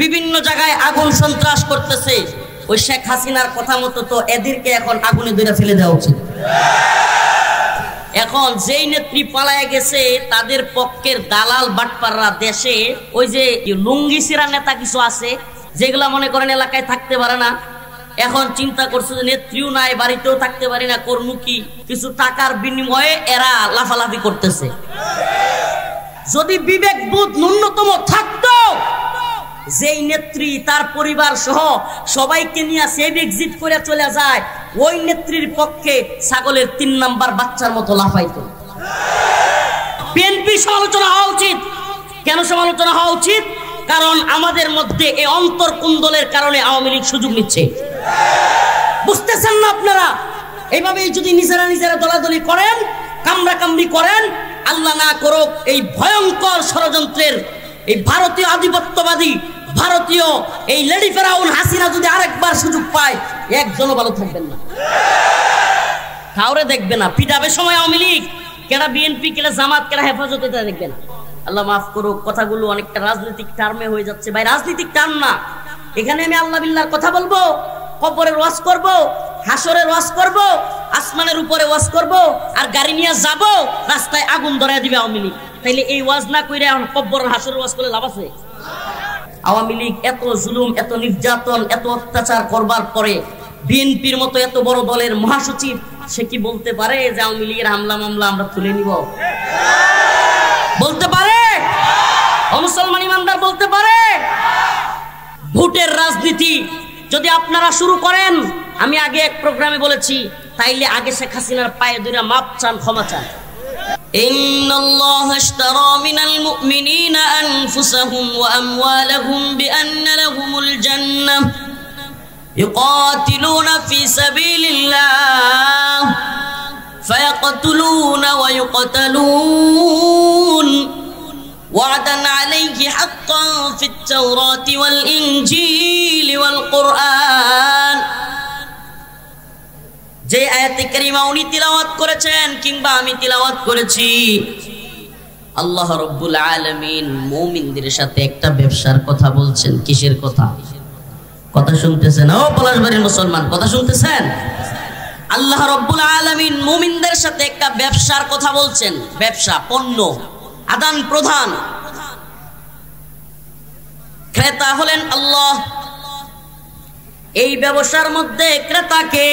বিভিন্ন জায়গায় আগুন সন্ত্রাস করতেছে। ওই শেখ হাসিনার কথা মতো তো এদেরকে এখন আগুনে ধরে ফেলে দেওয়া উচিত। এখন যেই নেত্রী পালায় গেছে তাদের পক্ষের দালাল বাটপাররা দেশে ওই যে লুঙ্গি সিরা নেতা কিছু আছে যেগুলা মনে করেন এলাকায় থাকতে পারে না, এখন চিন্তা করছে যে নেত্রীও নাই, বাড়িতেও থাকতে পারি না, কর্ম কি, কিছু টাকার বিনিময়ে এরা লাফালাফি করতেছে। যদি বিবেক বোধ ন্যূনতম থাকতো, যেই নেত্রী তার পরিবার সহ সবাইকে নিয়ে সেভ এক্সিট করে চলে যায়, ওই নেত্রীর পক্ষে ছাগলের 3 নাম্বার বাচ্চার মতো লাফাইতো। বিএনপি সমালোচনা হওয়া উচিত। কেন সমালোচনা হওয়া উচিত? কারণ আমাদের মধ্যে এই অন্তর্কুন্দলের কারণে আওয়ামী লীগ সুযোগ নিচ্ছে। বুঝতেছেন না আপনারা? এইভাবেই যদি নিজেরা নিজেরা দলাদলি করেন, কামড়াকামড়ি করেন, আল্লাহ না করুক এই ভয়ঙ্কর ষড়যন্ত্রের এই ভারতীয় আধিপত্যবাদী ভারতীয় এই লেডি ফেরাউন হাসিনা যদি আরেকবার সুযোগ পায়, একজনও ভালো থাকবেন না, কাউরে দেখবে না। পিটাবে সময় আওয়ামী লীগ, কেডা বিএনপি, কেডা জামাত, কেডা হেফাজত, এটা দেখবে না। আল্লাহ মাফ করুক, কথাগুলো অনেকটা রাজনৈতিক টার্মে হয়ে যাচ্ছে। ভাই রাজনৈতিক টার্ম না, এখানে আমি আল্লাহ বিল্লাহর কথা বলবো, কবরের ওয়াজ করব, হাসরের ওয়াজ করব, আসমানের উপরে ওয়াজ করব, আর গাড়ি নিয়ে যাব, রাস্তায় আগুন ধরায় দিবে আওয়ামী লীগ। তাইলে এই ওয়াজ না কইরা এখন কবরের হাসরের ওয়াজ করলে লাভ আছে? আওয়ামী লীগ এত জুলুম, এত নির্যাতন, এত অত্যাচার করবার পরে বিএনপির মতো এত বড় দলের মহাসচিব সে কি বলতে পারে যে আওয়ামী লীগের হামলা মামলা আমরা তুলে নিব? বলতে পারে? মুসলমান ইমানদার বলতে পারে? ভোটের রাজনীতি যদি আপনারা শুরু করেন, আমি আগে এক প্রোগ্রামে বলেছি, তাইলে আগে শেখ হাসিনার পায়ে ধরে মাপ চান, ক্ষমা চান। ইন্নাল্লাহা ইশতারা মিনাল মুমিনিনা আনফুসাহুম ওয়া আমওয়ালাহুম বিআন্না লাহুমুল জান্নাহ ইউকাতিলুনা ফি সাবিলিল্লাহ ফায়াকতুলুনা ওয়া ইউকতালুন وعدا عليه حقا في التوراة والإنجيل والقرآن। যে আয়াতে কারিমা উনি তিলাওয়াত করেছেন কিংবা আমি তিলাওয়াত করেছি, আল্লাহ রাব্বুল আলামিন মুমিনদের সাথে একটা ব্যবসার কথা বলছেন। কিসের কথা? কথা শুনতেছেন? ও পলাশবাড়ির মুসলমান, কথা শুনতেছেন? আল্লাহ রাব্বুল আলামিন মুমিনদের সাথে একটা ব্যবসার কথা বলছেন। ব্যবসা, পণ্য আদান প্রদান। ক্রেতা হলেন আল্লাহ। এই ব্যবসার মধ্যে ক্রেতাকে,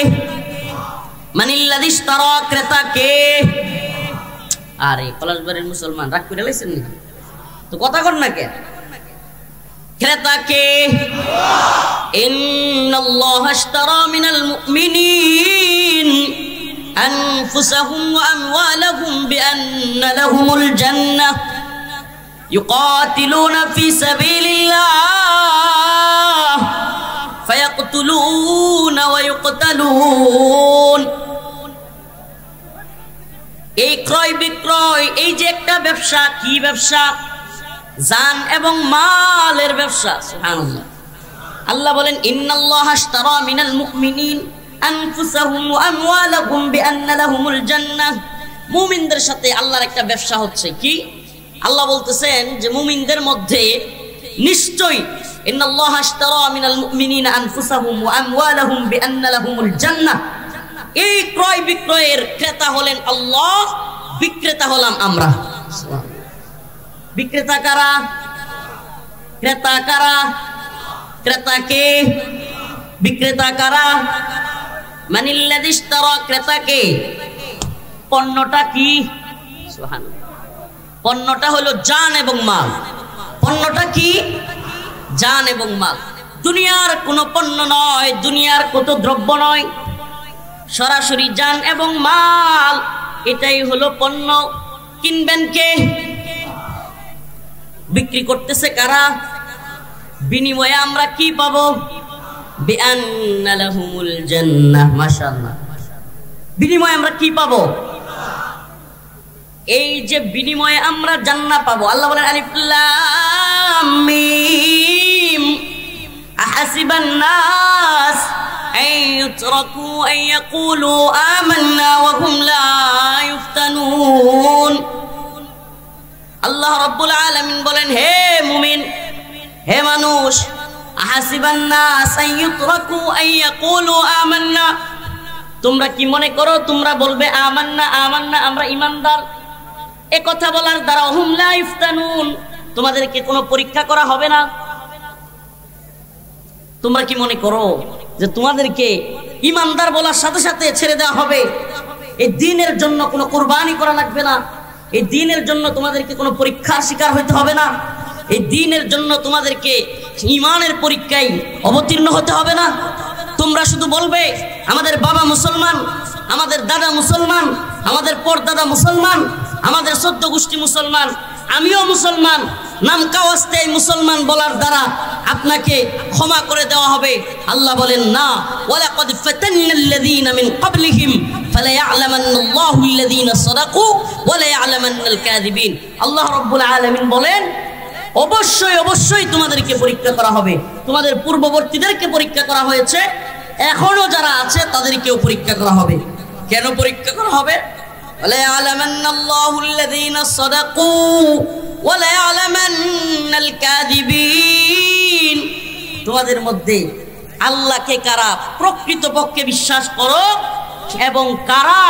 মানিল্লাযী ইশতারা, ক্রেতাকে। আরে পলাশবাড়ির মুসলমান রাগ করে লাইছেন নাকি? তো কথা কর না কে? ক্রেতাকে ইন্নাল্লাহা ইশতারা মিনাল মুমিনিন أنفسهم وأموالهم بأن لهم الجنة يقاتلون في سبيل الله فيقتلون ويقتلون। এই ক্রয় বিক্রয়, এই যে একটা ব্যবসা। কি ব্যবসা? জান এবং মালের ব্যবসা। সুবহানাল্লাহ। আল্লাহ বলেন ইন্নাল্লাহা ইশতারা মিনাল মুমিনিন আনফুসাহুম ওয়া আমওয়ালাহুম বিআন্না লাহুমুল জান্নাহ। মুমিনদের সাথে আল্লাহর একটা ব্যবসা হচ্ছে। কি? আল্লাহ বলতেছেন যে মুমিনদের মধ্যে নিশ্চয়ই ইন্নাল্লাহা ইশতারা মিনাল মুমিনিনা আনফুসাহুম ওয়া আমওয়ালাহুম বিআন্না লাহুমুল জান্নাহ। এই ক্রয় বিক্রয়ের ক্রেতা হলেন আল্লাহ, বিক্রেতা হলাম আমরা। বিক্রেতা কারা? ক্রেতা কারা? ক্রেতাকে। বিক্রেতা কারা? মানিল্লাযী ইশতারা, ক্রেতাকে। পণ্যটা কি? সুবহানাল্লাহ। পণ্যটা হলো জান এবং মাল। পণ্যটা কি? জান এবং মাল। দুনিয়ার কোনো পণ্য নয়, দুনিয়ার কত দ্রব্য নয়, সরাসরি জান এবং মাল, এটাই হলো পণ্য। কিনবেন কে? বিক্রি করতেছে কারা? বিনিময়ে আমরা কি পাবো? বিআন্না লাহুমুল জান্নাহ। মাশাআল্লাহ। বিনিময়ে আমরা কি পাবো? এই যে বিনিময়ে আমরা জান্নাত পাবো। আল্লাহ বলেন আলিফ লাম মিম আহাসিবান নাস আইয়ুতরাকু আইয়াকুলু আমান্না ওয়া হুম লা ইফতানুন। আল্লাহ রাব্বুল আলামিন বলেন, হে মুমিন, হে মানুষ, আহাসিবান নাস আইয়ুতরাকু আইয়াকুলু আমান্না, তোমরা কি মনে করো তোমরা বলবে আমান্না আমান্না আমরা ঈমানদার? এ কথা বলার দ্বারা হুম লা ইফতানুন, তোমাদেরকে কোনো পরীক্ষা করা হবে না? তোমরা কি মনে করো যে তোমাদেরকে ঈমানদার বলার সাথে সাথে ছেড়ে দেওয়া হবে? এই দ্বীনের জন্য কোনো কুরবানি করা লাগবে না, এই দ্বীনের জন্য তোমাদেরকে কোনো পরীক্ষার শিকার হতে হবে না, এই দ্বীনের জন্য তোমাদেরকে ঈমানের পরীক্ষায় অবতীর্ণ হতে হবে না। তোমরা শুধু বলবে আমাদের বাবা মুসলমান, আমাদের দাদা মুসলমান, আমাদের পরদাদা মুসলমান, আমাদের 14 গোষ্ঠী মুসলমান, আমিও মুসলমান, নাম কাওয়াস্তে মুসলমান বলার দ্বারা আপনাকে ক্ষমা করে দেওয়া হবে। আল্লাহ বলেন না, ওয়ালাকাদ ফাতান্নাল্লাযীনা মিন ক্বাবলিহিম ফালায়া'লামান্নাল্লাহু আল্লাযীনা সাদাকু ওয়া লায়া'লামান্নাল কাযিবিন। আল্লাহ রাব্বুল আলামিন বলেন অবশ্যই অবশ্যই তোমাদেরকে পরীক্ষা করা হবে। তোমাদের পূর্ববর্তীদেরকে পরীক্ষা করা হয়েছে, এখনো যারা আছে তাদেরকেও পরীক্ষা করা হবে। কেন পরীক্ষা করা হবে? ওয়া লায়া'লামান্নাল্লাহু আল্লাযীনা সাদাকু ওয়া লায়া'লামান্নাল কাযিবিন। তোমাদের মধ্যে আল্লাহকে কারা প্রকৃতপক্ষে বিশ্বাস করো এবং কারা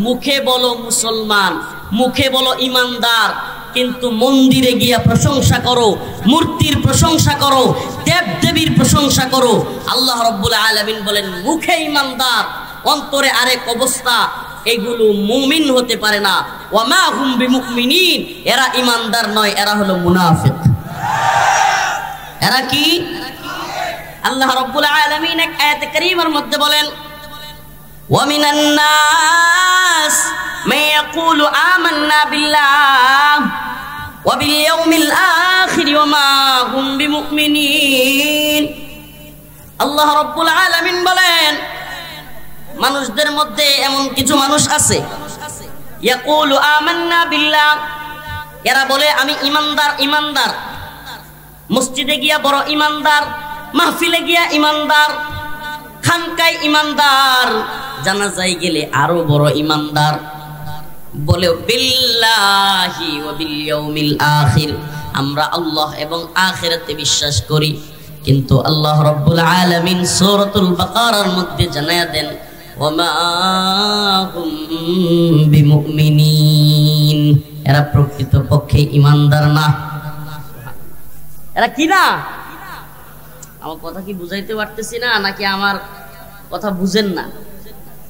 মুখে বলো মুসলমান, মুখে বলো ঈমানদার, কিন্তু মন্দিরে গিয়া প্রশংসা করো, মূর্তির প্রশংসা করো, দেব দেবীর প্রশংসা করো। আল্লাহ রাব্বুল আলামিন বলেন মুখে ঈমানদার, অন্তরে আরেক অবস্থা, এগুলো মুমিন হতে পারে না। ওয়া মা হুম বিমুমিনিন, এরা ঈমানদার নয়, এরা হলো মুনাফিক। এরা কি? আল্লাহ রাব্বুল আলামিন এক আয়াতে কারীমার মধ্যে বলেন ওয়া মিনান নাস মা ইয়াকুলু আমান্না বিল্লাহ ওয়া বিল ইয়াউমিল আখির ওয়া মা হুম বিমুমিনিন। আল্লাহ রাব্বুল আলামিন বলেন মানুষদের মধ্যে এমন কিছু মানুষ আছে ইয়াকুলু আমান্না বিল্লাহ, এরা বলে আমি ঈমানদার ঈমানদার, মসজিদে গিয়া বড় ঈমানদার, মাহফিলে গিয়া ঈমানদার, খানকায় ঈমানদার, জানাজায় গেলে আরো বড় ঈমানদার, বলে বিল্লাহি ওয়া বিল ইয়াউমিল আখির, আমরা আল্লাহ এবং আখিরাতে বিশ্বাস করি। কিন্তু আল্লাহ রাব্বুল আলামিন সূরাতুল বাকারার মধ্যে জানায়া দেন ওয়া মা হুম বিমুমিনিন, এরা প্রকৃতপক্ষে ঈমানদার না। এরা কি না? আমার কথা কি বুঝাইতে পারতেছি না, নাকি আমার কথা বুঝেন না?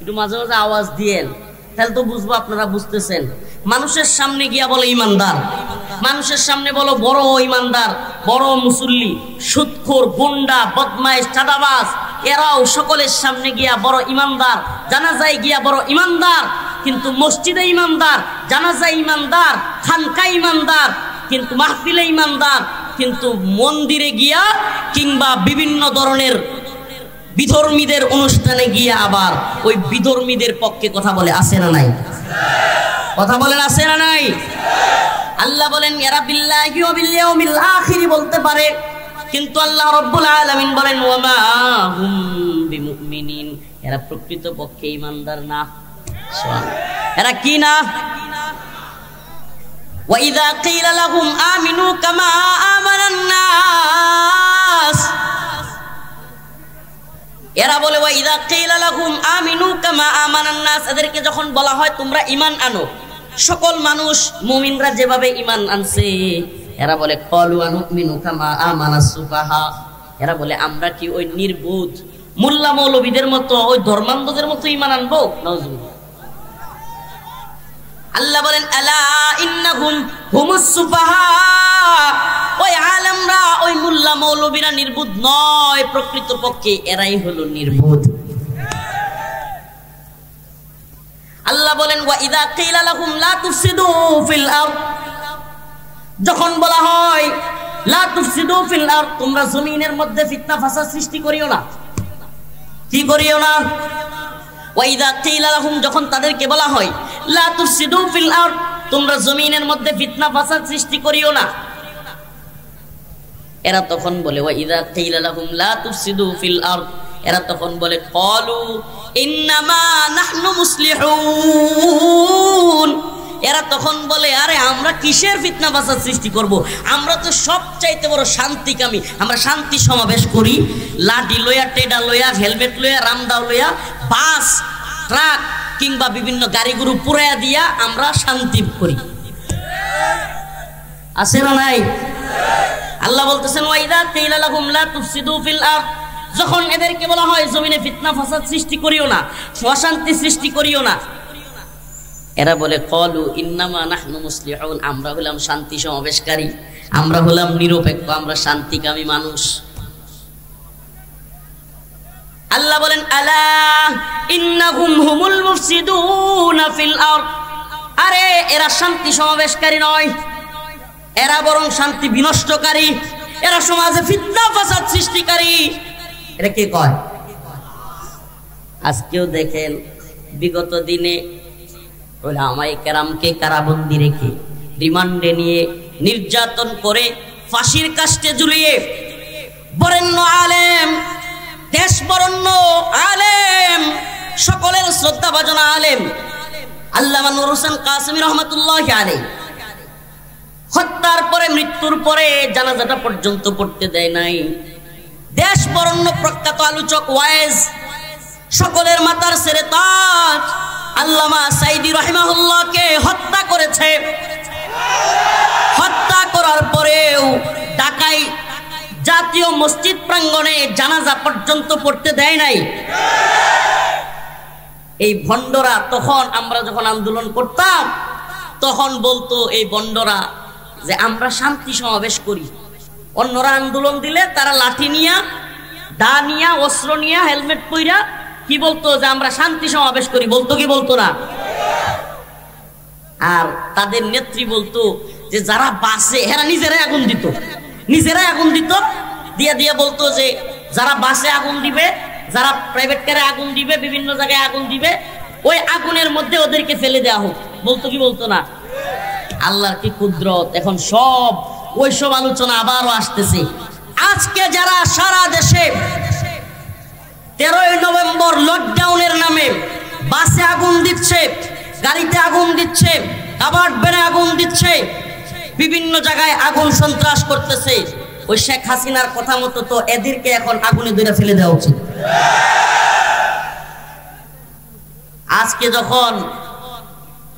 একটু মাঝে মাঝে আওয়াজ দিয়েন, তাহলে তো বুঝবো আপনারা বুঝতেছেন। মানুষের সামনে গিয়া বলো ঈমানদার, মানুষের সামনে বলো বড় ঈমানদার, বড় মুসল্লি, সুদখোর, গুন্ডা, বদমাইশ, চাঁদাবাজ, এরাও সকলের সামনে গিয়া বড় ঈমানদার, জানাজায় গিয়া বড় ঈমানদার, কিন্তু মসজিদে ঈমানদার, জানাজায় ঈমানদার, খানকায় ঈমানদার, কিন্তু মাহফিলে ঈমানদার, কিন্তু মন্দিরে গিয়া কিংবা বিভিন্ন ধরনের বিধর্মীদের অনুষ্ঠানে গিয়া আবার ওই বিধর্মীদের পক্ষে কথা বলে। আছে না নাই? কথা বলেন আছে না নাই? আল্লাহ বলেন এরা বিল্লাহি ওয়া বিল ইয়াউমিল আখির বলতে পারে, কিন্তু আল্লাহ রাব্বুল আলামিন বলেন ওয়া মা হুম বিমুমিনিন, এরা প্রকৃতপক্ষে ঈমানদার না। এরা কি না? ওয়া ইযা কিলা লাহুম আমিনু কামা আমানান নাস, এরা বলে ওয়া ইযা কিলা লাহুম আমিনু কামা আমানান নাস, এদেরকে যখন বলা হয় তোমরা ঈমান আনো, সকল মানুষ মুমিনরা যেভাবে ঈমান আনছে, এরা বলে ক্বালু আনুমিনু কামা আমানাস সুফাহা, এরা বলে আমরা কি ওই নির্বোধ মোল্লা মৌলবীদের মতো, ওই ধর্মান্ধদের মতো ঈমান আনবো? নাউজুবিল্লাহ। আল্লাহ বলেন আলা ইন্নাহুম হুমুস সুফাহা, ওই আলেমরা, ওই মোল্লা মৌলবীরা নির্বোধ নয়, প্রকৃতপক্ষে এরাই হলো নির্বোধ। আল্লাহ বলেন ওয়া ইযা কিলা লাহুম লা তুফসিদু ফিল আরদ, যখন বলা হয় লা তুফসিদু ফিল আরদ, তোমরা জমিনের মধ্যে ফিতনা ফাসাদ সৃষ্টি করিও না, কি করিও না? ওয়া ইযা কিলা লাহুম, যখন তাদেরকে বলা হয় লা তুফসিদু ফিল আরদ, তোমরা জমিনের মধ্যে ফিতনা ফাসাদ সৃষ্টি করিও না, এরা তখন বলে ওয়া ইযা কিলা লাহুম লা তুফসিদু ফিল আরদ, এরা তখন বলে ক্বালু ইন্নামা নাহনু মুসলিহুন, এরা তখন বলে, আরে আমরা কিসের ফিতনা ফাসাদ সৃষ্টি করব, আমরা তো সবচাইতে বড় শান্তিকামী, আমরা শান্তি সমাবেশ করি, লাঠি লইয়া, টেডা লইয়া, হেলমেট লইয়া, রামদাও লইয়া, বাস ট্রাক কিংবা বিভিন্ন গাড়িগুলো পুরাইয়া দিয়া আমরা শান্তি করি। আছে না নাই? আল্লাহ বলতেছেন, ওয়াইদা কিলা লাহুম লা তুফসিদু ফিল আরদ, যখন এদেরকে বলা হয় জমিনে ফিতনা ফাসাদ সৃষ্টি করিও না, অশান্তি সৃষ্টি করিও না, এরা বলে ক্বালু ইন্নামা নাহনু মুসলিহুন, আমরা হলাম শান্তি সমাবেশকারী, আমরা হলাম নিরপেক্ষ, আমরা শান্তিকামী মানুষ। আল্লাহ বলেন, আলা ইন্নাহুম হুমুল মুফসিদুনা ফিল আরদ, আরে এরা শান্তি সমাবেশকারী নয়, এরা বরং শান্তি বিনষ্টকারী, এরা সমাজে ফিতনা ফাসাদ সৃষ্টিকারী। এটা কে কয়? আজকেও দেখেন বিগত দিনে উলামায়ে কেরামকে কারাবন্দি রেখে রিমান্ডে নিয়ে নির্যাতন করে ফাঁসির কাস্টে ঝুলিয়ে বরেণ্য আলেম, দেশ বরেণ্য আলেম, সকলের শ্রদ্ধাভাজন আলেম আল্লামা নূর হোসেন কাসেমী রাহমাতুল্লাহি আলাইহি হত্যার পরে, মৃত্যুর পরে জানাজাটা পর্যন্ত পড়তে দেয় নাই। দেশ বরেণ্য প্রখ্যাত আলোচক ওয়াইজ, সকলের মাথার সেরে তাজ আল্লামা সাইদি রাহিমাহুল্লাহকে হত্যা করেছে। হত্যা করার পরেও ঢাকায় জাতীয় মসজিদ প্রাঙ্গণে জানাজা পর্যন্ত পড়তে দেয় নাই। এই ভণ্ডরা তখন, আমরা যখন আন্দোলন করতাম তখন বলতো এই ভণ্ডরা যে আমরা শান্তি সমাবেশ করি, অন্যরা আন্দোলন দিলে তারা লাঠি নিয়া, দা নিয়া, অস্ত্র নিয়া, হেলমেট পইরা কি বলতো যে আমরা শান্তি সমাবেশ করি, বলতো কি বলতো না? আর তাদের নেত্রী বলতো যে যারা বাসে, এরা নিজেরাই আগুন দিত, নিজেরাই আগুন দিত, দিয়া দিয়া বলতো যে যারা বাসে আগুন দিবে, যারা প্রাইভেট কারে আগুন দিবে, বিভিন্ন জায়গায় আগুন দিবে, ওই আগুনের মধ্যে ওদেরকে ফেলে দেওয়া হোক, বলতো কি বলতো না? আল্লাহর কি কুদরত! এখন সব ওইসব আলোচনা আবারও আসতেছে। আজকে যারা সারা দেশে 13ই নভেম্বর লকডাউনের নামে বাসে আগুন দিচ্ছে, গাড়িতে আগুন দিচ্ছে, কাভার্ড ভ্যানে আগুন দিচ্ছে, বিভিন্ন জায়গায় আগুন সন্ত্রাস করতেছে, ওই শেখ হাসিনার কথা মতো তো এদেরকে এখন আগুনে ধরে ফেলে দেওয়া উচিত। আজকে যখন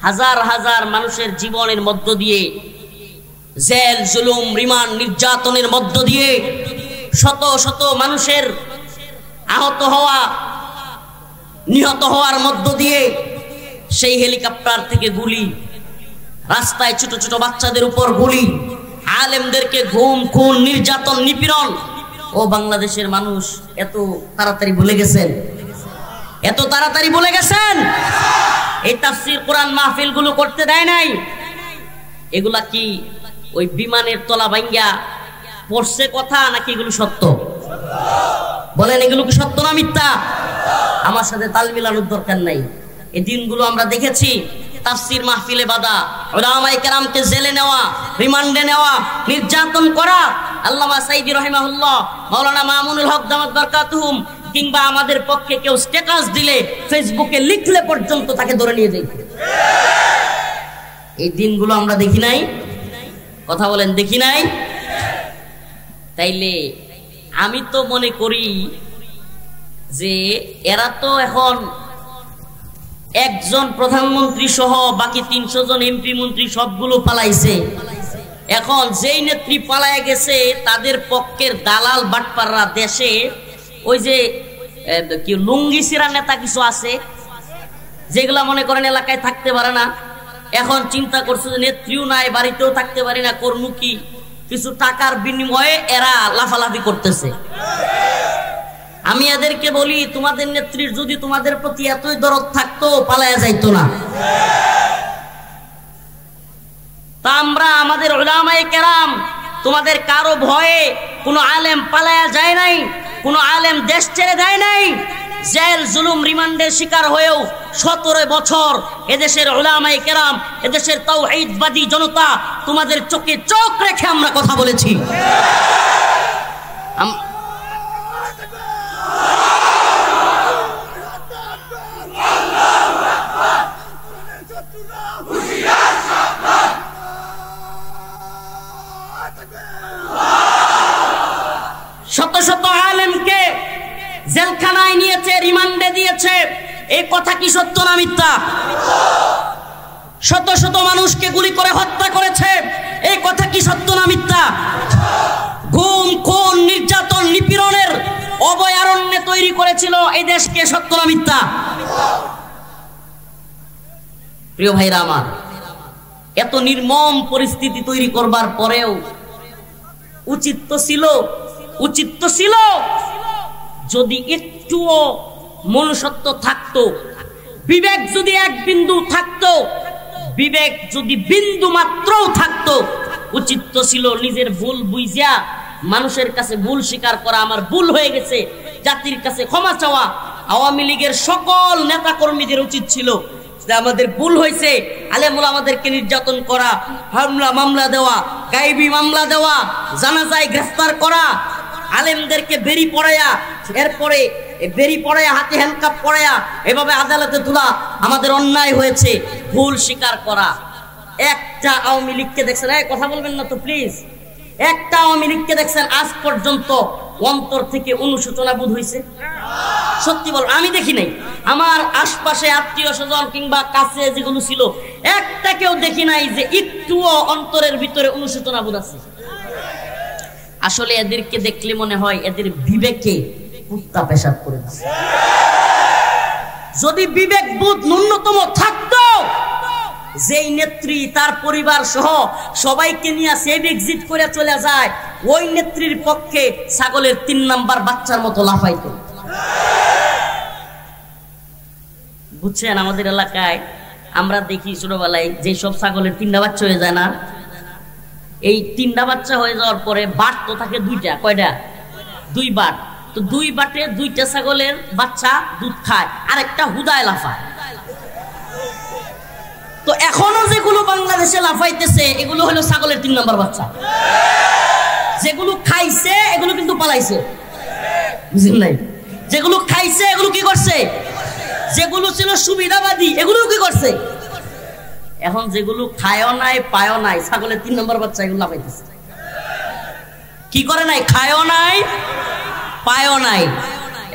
হাজার হাজার মানুষের জীবনের মধ্য দিয়ে, জেল, জুলুম, রিমান্ড, নির্যাতনের মধ্য দিয়ে শত শত মানুষের আহত হওয়া, নিহত হওয়ার মধ্য দিয়ে, সেই হেলিকপ্টার থেকে গুলি, রাস্তায় ছোট ছোট বাচ্চাদের উপর গুলি, আলেমদেরকে ঘুম, খুন, নির্যাতন, নিপীড়ন, ও বাংলাদেশের মানুষ এত তাড়াতাড়ি ভুলে গেছেন? এত তাড়াতাড়ি ভুলে গেছেন? এই তাফসীর কোরআন মাহফিল গুলো করতে দেয় নাই। এগুলা কি ওই বিমানের তলা ভাঙ্গা পড়ছে কথা, নাকি এগুলো সত্য? বলেন, এগুলো কি সত্য না মিথ্যা? আমার সাথে তাল মিলানোর দরকার নাই। এই দিনগুলো আমরা দেখেছি, তাফসীর মাহফিলে বাধা, উলামায়ে কেরামকে জেলে নেওয়া, রিমান্ডে নেওয়া, নির্যাতন করা। আল্লামা সাইদি রাহিমাহুল্লাহ, মাওলানা মামুনুল হক দামাত বারকাতুহুম, কিংবা আমাদের পক্ষে কেউ স্ট্যাটাস দিলে, ফেসবুকে লিখলে পর্যন্ত তাকে ধরে নিয়ে যায়। এই দিনগুলো আমরা দেখি নাই? কথা বলেন, দেখি নাই? তাইলে আমি তো মনে করি যে এরা তো এখন একজন প্রধানমন্ত্রী সহ বাকি 300 জন এমপি মন্ত্রী সবগুলো পালাইছে। এখন যেই নেত্রী পালায় গেছে, তাদের পক্ষের দালাল বাটপাররা দেশে, ওই যে কি লুঙ্গি সিরা নেতা কিছু আছে, যেগুলা মনে করেন এলাকায় থাকতে পারে না, এখন চিন্তা করছে যে নেত্রীও নাই, বাড়িতেও থাকতে পারি না, কর্ম কি? কিছু টাকার বিনিময়ে এরা লাফালাফি করতেছে। আমি এদেরকে বলি, তোমাদের নেত্রীর যদি তোমাদের প্রতি এতই দরদ থাকতো, পালায়া যাইতো না। তা আমরা, আমাদের উলামায়ে কেরাম, তোমাদের কারো ভয়ে কোনো আলেম পালায়া যায় নাই, কোনো আলেম দেশ ছেড়ে দেয় নাই। জেল, জুলুম, রিমান্ডের শিকার হয়েও 17 বছর এদেশের উলামায়ে কেরাম, এদেশের তাওহীদবাদী জনতা, তোমাদের চোখে চোখ রেখে আমরা কথা বলেছি। শত শত আলেমকে জেলখানায় নিয়েছে, রিমান্ডে দিয়েছে। এই কথা কি সত্য না মিথ্যা? শত শত মানুষকে গুলি করে হত্যা করেছে। এই কথা কি সত্য না মিথ্যা? গুম, খুন, নির্যাতন, নিপীড়নের অভয়ারণ্যে তৈরি করেছিল এই দেশকে। সত্য না মিথ্যা? প্রিয় ভাইরা আমার, এত নির্মম পরিস্থিতি তৈরি করবার পরেও উচিত তো ছিল যদি একটুও মনুষ্যত্ব থাকতো, বিবেক যদি এক বিন্দু থাকতো, বিবেক যদি বিন্দু মাত্রও থাকতো, উচিত তো ছিল নিজের ভুল বুঝিয়া মানুষের কাছে ভুল স্বীকার করা, আমার ভুল হয়ে গেছে, জাতির কাছে ক্ষমা চাওয়া। আওয়ামী লীগের সকল নেতা কর্মীদের উচিত ছিল যে আমাদের ভুল হয়েছে, আলেমুল আমাদেরকে নির্যাতন করা, হামলা মামলা দেওয়া, গায়েবী মামলা দেওয়া, জানাজায় গ্রেফতার করা, আলেমদেরকে বেরি পড়াইয়া, এরপরে বেরি পড়াইয়া, হাতে হ্যান্ডকাপ পড়াইয়া এভাবে আদালতে তোলা, আমাদের অন্যায় হয়েছে, ভুল স্বীকার করা। একটা আওয়ামী লীগকে দেখছেন, কথা বলবেন না তো প্লিজ, একটা আওয়ামী লীগকে দেখছেন আজ পর্যন্ত অন্তর থেকে অনুশোচনা বোধ হয়েছে? সত্যি বল, আমি দেখি নাই। আমার আশপাশে আত্মীয় স্বজন কিংবা কাছে যেগুলো ছিল, একটাকেও দেখি নাই যে একটুও অন্তরের ভিতরে অনুশোচনা বোধ আছে। আসলে এদেরকে দেখলে মনে হয় এদের বিবেকে কুত্তা পেশাব করে দিচ্ছে। যদি বিবেক বোধ ন্যূনতম থাকতো, যেই নেত্রী তার পরিবার সহ সবাইকে নিয়ে সেভ এক্সিট করে চলে যায়, ওই নেত্রীর পক্ষে ছাগলের 3 নাম্বার বাচ্চার মতো লাফাইতো। বুঝছেন, আমাদের এলাকায় আমরা দেখি ছোটবেলায় যে সব ছাগলের 3টা বাচ্চা হয়ে যায় না, এই 3টা বাচ্চা হয়ে যাওয়ার পরে বাট তো থাকে 2টা। কয়টা? 2 বাট। তো 2 বাটে 2টা ছাগলের বাচ্চা দুধ খায়, আরেকটা হুদায় লাফায়। তো এখনো যেগুলো বাংলাদেশে লাফাইতেছে এগুলো হলো ছাগলের 3 নাম্বার বাচ্চা। যেগুলো খাইছে এগুলো কিন্তু পালাইছে, বুঝলেন নাই? যেগুলো খাইছে এগুলো কি করছে? যেগুলো ছিল সুবিধাবাদী এগুলো কি করছে? এখন যেগুলো খায়ও নাই পায়ও নাই, ছাগলের 3 নম্বর বাচ্চা এগুলো লাফাইতেছে। কি করে নাই? খায়ও নাই পায়ও নাই,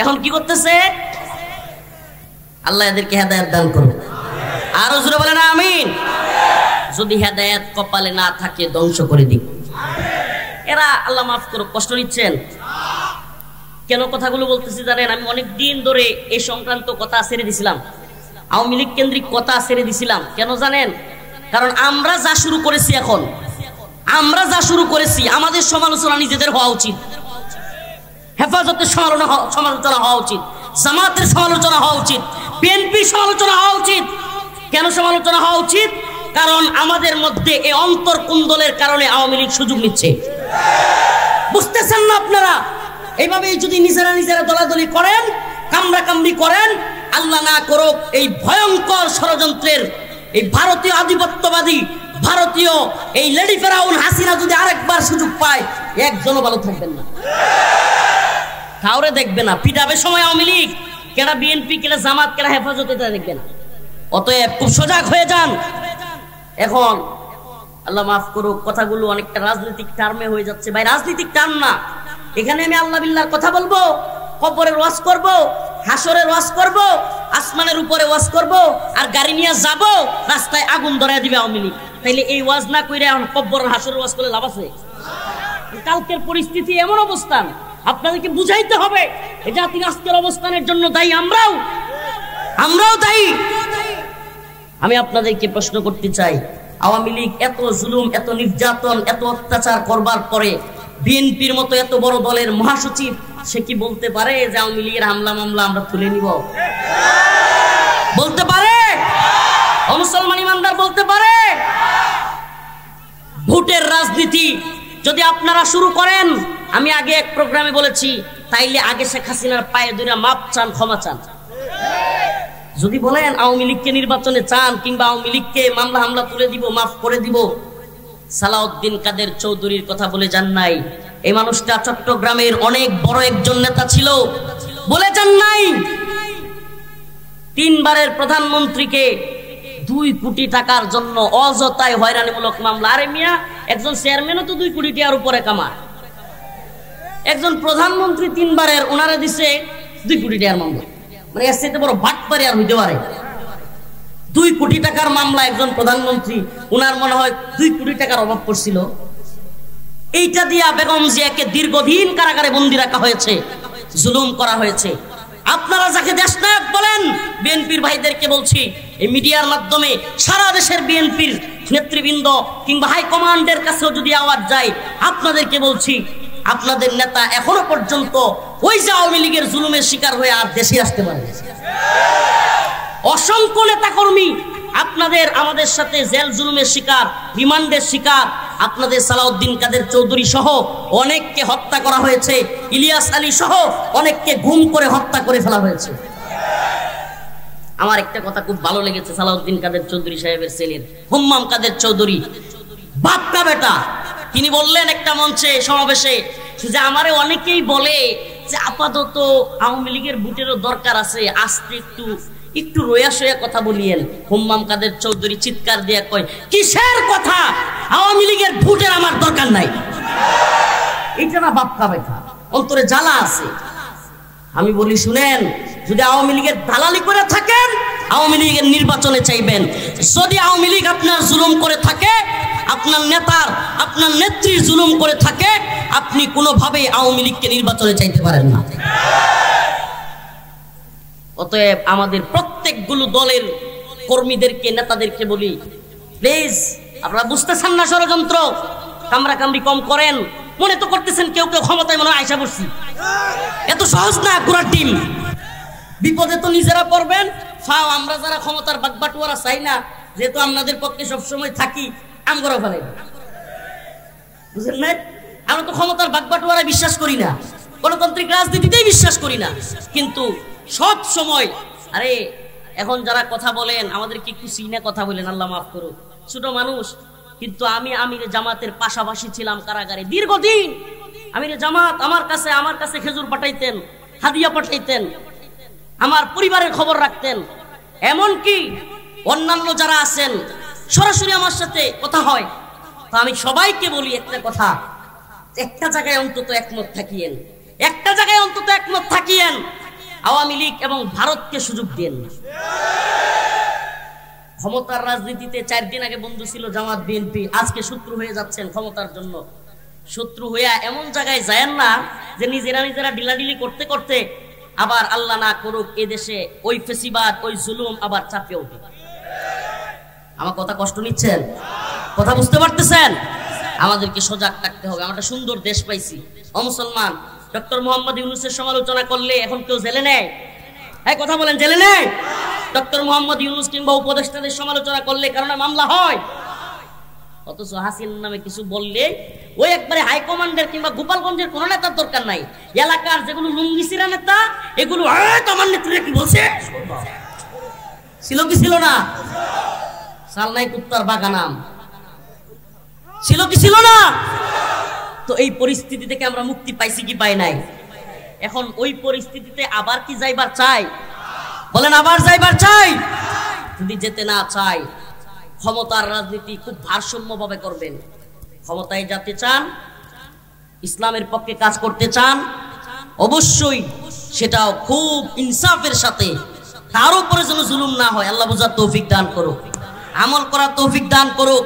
এখন কি করতেছে? আল্লাহ এদেরকে হেদায়েত দান করুন। আরো জোরে বলেন আমিন। যদি হেদায়েত কপালে না থাকে ধ্বংস করে দিক। এরা আল্লাহ মাফ করুক কষ্ট নিচ্ছেন। কেন কথাগুলো বলতেছি জানেন? আমি অনেক দিন ধরে এই সংক্রান্ত কথা ছেড়ে দিছিলাম, আওয়ামী লীগ কেন্দ্রিক কথা ছেড়ে দিছিলাম। কেন জানেন? কারণ আমরা যা শুরু করেছি, এখন আমরা যা শুরু করেছি, আমাদের সমালোচনা নিজেদের হওয়া উচিত। হেফাজতের সমালোচনা হওয়া উচিত, জামাতের সমালোচনা হওয়া উচিত, বিএনপির সমালোচনা হওয়া উচিত। কেন সমালোচনা হওয়া উচিত? কারণ আমাদের মধ্যে এই অন্তর্কুন্দলের কারণে আওয়ামী লীগ সুযোগ নিচ্ছে। বুঝতেছেন না আপনারা? এইভাবেই যদি নিজেরা দলাদলি করেন, কামড়াকামড়ি করেন, আল্লাহ না করুক এই ভয়ঙ্কর ষড়যন্ত্রের এই ভারতীয় আধিপত্যবাদী, ভারতীয় এই লেডি ফেরাউন হাসিনা যদি আরেকবার সুযোগ পায়, একজনও ভালো থাকবেন না, কাউরে দেখবে না। পিটাবে সময় আওয়ামী লীগ, কেনা বিএনপি, কেনা জামাত, কেনা হেফাজত, এটা দেখবে না। অতএব খুব সজাগ হয়ে যান। এখন আল্লাহ মাফ করুক, কথাগুলো অনেকটা রাজনৈতিক টার্মে হয়ে যাচ্ছে। ভাই, রাজনৈতিক টার্ম না, এখানে আমি আল্লাহ বিল্লাহর কথা বলবো, কবরের ওয়াজ করব, হাসরের ওয়াজ করব, আসমানের উপরে ওয়াজ করব, আর গাড়ি নিয়ে যাব, রাস্তায় আগুন ধরায় দিবে আওয়ামী লীগ। তাইলে এই ওয়াজ না কইরা এখন কবরের হাসরের ওয়াজ করলে লাভ আছে? কালকের পরিস্থিতি এমন অবস্থান, আপনাদেরকে বুঝাইতে হবে এই জাতির আজকের অবস্থানের জন্য দায়ী আমরাও দায়ী। আমি আপনাদেরকে প্রশ্ন করতে চাই, আওয়ামী লীগ এত জুলুম, এত নির্যাতন, এত অত্যাচার করবার পরে বিএনপির মতো এত বড় দলের মহাসচিব, সে কি বলতে পারে যে আওয়ামী লীগের হামলা মামলা আমরা তুলে নিব? বলতে পারে? মুসলমান ইমানদার বলতে পারে? ভোটের রাজনীতি যদি আপনারা শুরু করেন, আমি আগে এক প্রোগ্রামে বলেছি, তাইলে আগে শেখ হাসিনার পায়ে ধরে মাপ চান, ক্ষমা চান। যদি বলেন আওয়ামী লীগকে নির্বাচনে চান, কিংবা আওয়ামী লীগকে মামলা হামলা তুলে দিব, মাফ করে দিব, সালাউদ্দিন কাদের চৌধুরীর কথা বলে যান নাই? এই মানুষটা চট্টগ্রামের অনেক বড় একজন নেতা ছিল, বলে যান নাই? 3 বারের প্রধানমন্ত্রীকে 2 কোটি টাকার জন্য অযথায় হয়রানিমূলক মামলা। আরে মিয়া, একজন চেয়ারম্যানও তো 2 কোটি টাকার উপরে কামায়। একজন প্রধানমন্ত্রী 3 বারের ওনারা দিছে 2 কোটি টাকার মামলা, মানে এর চাইতে বড় বাটপারি আর হইতে পারে? 2 কোটি টাকার মামলা একজন প্রধানমন্ত্রী, ওনার মনে হয় 2 কোটি টাকার অভাব পড়ছিল, এইটা দিয়া বেগম জিয়াকে দীর্ঘদিন কারাগারে বন্দী রাখা হয়েছে, জুলুম করা হয়েছে। আপনারা যাকে দেশনায়ক বলেন, বিএনপির ভাইদেরকে বলছি, এই মিডিয়ার মাধ্যমে সারা দেশের বিএনপির নেতৃবৃন্দ কিংবা হাইকমান্ডের কাছেও যদি আওয়াজ যায়, আপনাদেরকে বলছি, আপনাদের নেতা এখনো পর্যন্ত ওই যে আওয়ামী লীগের জুলুমের শিকার হয়ে আর দেশে আসতে পারে। অসংখ্য নেতা কর্মী আপনাদের আমাদের সাথে জেল জুলুমের শিকার, রিমান্ডের শিকার। আপনাদের সালাউদ্দিন কাদের চৌধুরী সহ অনেককে হত্যা করা হয়েছে, ইলিয়াস আলী সহ অনেককে গুম করে হত্যা করে ফেলা হয়েছে। আমার একটা কথা খুব ভালো লেগেছে, সালাউদ্দিন কাদের চৌধুরী সাহেবের ছেলের হুম্মাম কাদের চৌধুরী, বাপকা বেটা, তিনি বললেন একটা মঞ্চে সমাবেশে যে আমারে অনেকেই বলে যে আপাতত আওয়ামী লীগের ভোটেরও দরকার আছে, আস্তে একটু রোয়া সোয়া কথা বলিয়েন। হুম্মাম কাদের চৌধুরী চিৎকার দিয়ে কয়, কিসের কথা? আওয়ামী লীগের ভোটের আমার দরকার নাই। এটা না বাপকা বেটা, অন্তরে জ্বালা আছে। আমি বলি শুনেন, যদি আওয়ামী লীগের দালালি করে থাকেন, আওয়ামী লীগের নির্বাচনে চাইবেন। যদি আওয়ামী লীগ আপনার জুলুম করে থাকে, আপনার নেতার আপনার নেত্রীর জুলুম করে থাকে, আপনি কোনোভাবে আওয়ামী লীগকে নির্বাচনে চাইতে পারেন না। অতএব আমাদের প্রত্যেকগুলো দলের কর্মীদেরকে, নেতাদেরকে বলি, প্লিজ আপনারা বুঝতেছেন না ষড়যন্ত্র, কামরা কামড়ি কম করেন। মনে তো করতেছেন কেউ কেউ ক্ষমতায় মনে হয় আইসা পড়ছি, এত সহজ না ঘোরার ডিম। বিপদে তো নিজেরা পড়বেন। ফাও আমরা যারা ক্ষমতার বাগবাটুয়ারা চাই না, যেহেতু আপনাদের পক্ষে সবসময় থাকি, আমগরা ফেলে, বুঝলেন না? আমরা তো ক্ষমতার বাগবাটুয়ারা বিশ্বাস করি না, গণতান্ত্রিক রাজনীতিতেই বিশ্বাস করি না। কিন্তু সব সময়, আরে এখন যারা কথা বলেন আমাদেরকে একটু সিনা কথা বলেন, আল্লাহ মাফ করুক, ছোট মানুষ। কিন্তু আমি আমিরে জামাতের পাশাপাশি ছিলাম কারাগারে দীর্ঘদিন। আমিরে জামাত আমার কাছে খেজুর পাঠাইতেন, হাদিয়া পাঠাইতেন, আমার পরিবারের খবর রাখতেন। এমনকি অন্যান্য যারা আছেন সরাসরি আমার সাথে কথা হয়। তো আমি সবাইকে বলি একটা কথা, একটা জায়গায় অন্তত একমত থাকিয়েন, একটা জায়গায় অন্তত একমত থাকিয়েন। আওয়ামী লীগ এবং ভারতকে সুযোগ দেন না। ক্ষমতার রাজনীতিতে 4 দিন আগে বন্ধু ছিল জামাত বিএনপি, আজকে শত্রু হয়ে যাচ্ছেন ক্ষমতার জন্য। শত্রু হইয়া এমন জায়গায় যায়েন না যে নিজেরা ডিলাডিলি করতে করতে আবার আল্লাহ না করুক এদেশে ওই ফেসিবাদ, ওই জুলুম আবার চাপিয়ে ওঠে। আমার কথা কষ্ট নিচ্ছেন? কথা বুঝতে পারতেছেন? আমাদেরকে সজাগ থাকতে হবে। আমরা একটা সুন্দর দেশ পাইছি। ও মুসলমান, ডক্টর মোহাম্মদ ইউনূসের সমালোচনা করলে এখন কেউ জেলে নেয়? হ্যাঁ কথা বলেন, জেলে নেয়? ডক্টর মোহাম্মদ ইউনূস কিংবা উপদেষ্টাদের সমালোচনা করলে কারণে মামলা হয়। অথচ হাসিনা নামে কিছু বললে ওই একবারে হাইকমান্ডের কিংবা গোপালগঞ্জের কোন নেতার দরকার নাই। এলাকার যেগুলো লুঙ্গিসিরা নেতা, এগুলো আমার নেত্রীরা কি বলছে ছিল কি ছিল না? সালনাই কুত্তার বাগানাম ছিল কি ছিল না? তো এই পরিস্থিতি থেকে আমরা মুক্তি পাইছি কি পাই নাই? এখন ওই পরিস্থিতিতে আবার কি যাইবার চাই? বলেন আবার যাইবার চাই? যদি যেতে না চাই, ক্ষমতার রাজনীতি খুব ভারসাম্যভাবে করবেন। ক্ষমতায় যেতে চান, ইসলামের পক্ষে কাজ করতে চান, অবশ্যই সেটাও খুব ইনসাফের সাথে, তার উপরে যেন জুলুম না হয়। আল্লাহ বুঝার তৌফিক দান করুক, আমল করার তৌফিক দান করুক।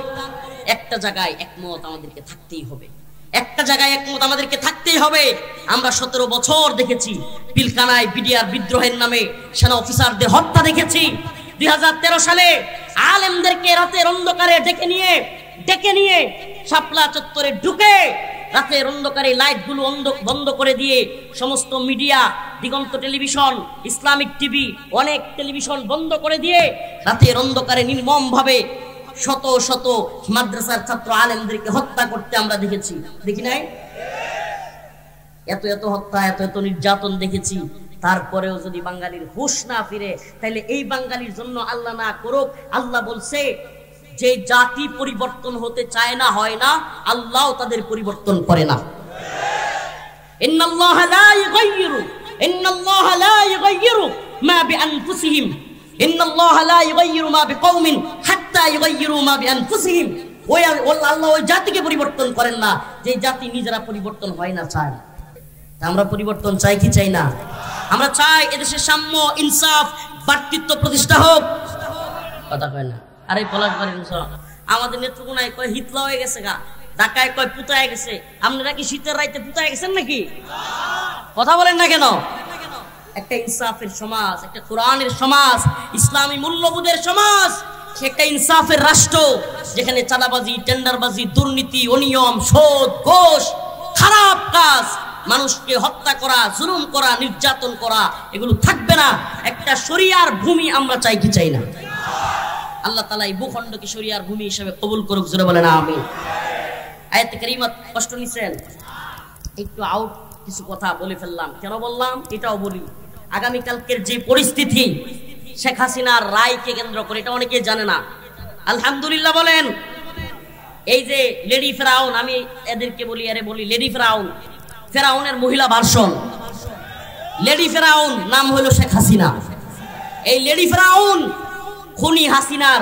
একটা জায়গায় একমত আমাদেরকে থাকতেই হবে, একটা জায়গায় একমত আমাদেরকে থাকতেই হবে। আমরা 17 বছর দেখেছি পিলখানায় বিডিআর বিদ্রোহের নামে সেনা অফিসারদের হত্যা দেখেছি। 2013 সালে আলেমদেরকে রাতের অন্ধকারে ডেকে নিয়ে শাপলা চত্বরে ঢুকে রাতের অন্ধকারে লাইটগুলো বন্ধ করে দিয়ে সমস্ত মিডিয়া, দিগন্ত টেলিভিশন, ইসলামিক টিভি, অনেক টেলিভিশন বন্ধ করে দিয়ে রাতের অন্ধকারে নির্মম ভাবে শত শত মাদ্রাসার ছাত্র আলেমদেরকে হত্যা করতে আমরা দেখেছি, দেখি নাই? এত এত হত্যা, এত এত নির্যাতন দেখেছি। তারপরেও যদি বাঙালির হুঁশ না ফিরে, তাহলে এই বাঙালির জন্য আল্লাহ না করুক, আল্লাহ বলছে যে জাতি পরিবর্তন হতে চায় না, হয় না, আল্লাহও তাদের পরিবর্তন করে না। ইন্নাল্লাহা লা ইউগাইয়িরু মা বিআনফুসিহিম, ইন্নাল্লাহা লা ইউগাইয়িরু মা বিকওমিন হাত্তা ইউগাইয়িরু মা বিআনফুসিহিম। ওই আল্লাহ ওই জাতিকে পরিবর্তন করেন না যে জাতি নিজেরা পরিবর্তন হয় না, চায়। আমরা পরিবর্তন চাই কি চাই না? আমরা চাই এদেশে সাম্য, ইনসাফ, ভ্রাতৃত্ব প্রতিষ্ঠা হোক। কথা কয় না? আরে পলাশবাড়ি আমাদের নেত্রকোনায় কয় হিতলা হয়ে গেছে গা, ঢাকায় কয় পুতায় গেছে। আপনারা কি শীতের রাইতে পুতায় গেছেন নাকি? কথা বলেন না কেন? একটা ইনসাফের সমাজ, একটা কোরআনের সমাজ, ইসলামী মূল্যবোধের সমাজ, একটা ইনসাফের রাষ্ট্র যেখানে চাঁদাবাজি, টেন্ডারবাজি, দুর্নীতি, অনিয়ম, সুদ, ঘুষ, খারাপ কাজ, মানুষকে হত্যা করা, জুলুম করা, নির্যাতন করা, এগুলো থাকবে না। একটা শরিয়ার ভূমি আমরা চাই কি চাই না? আল্লাহ তাআলা এই ভূখণ্ডকে শরিয়ার ভূমি হিসেবে কবুল করুক। জোরে বলেন আমিন। আয়াতে কারিমা কষ্ট নিছেন? একটু আউট কিছু কথা বলে ফেললাম। কেন বললাম? এটাও বলি, আগামীকালকের যে পরিস্থিতি শেখ হাসিনার রায়কে কেন্দ্র করে, এটা অনেকে জানে না। আলহামদুলিল্লাহ বলেন। এই যে লেডি ফেরাউন, আমি এদেরকে বলি, আরে বলি লেডি ফেরাউন, ফেরাউনের মহিলা ভার্সন লেডি ফেরাউন, নাম হলো শেখ হাসিনা। এই লেডি ফেরাউন খুনি হাসিনার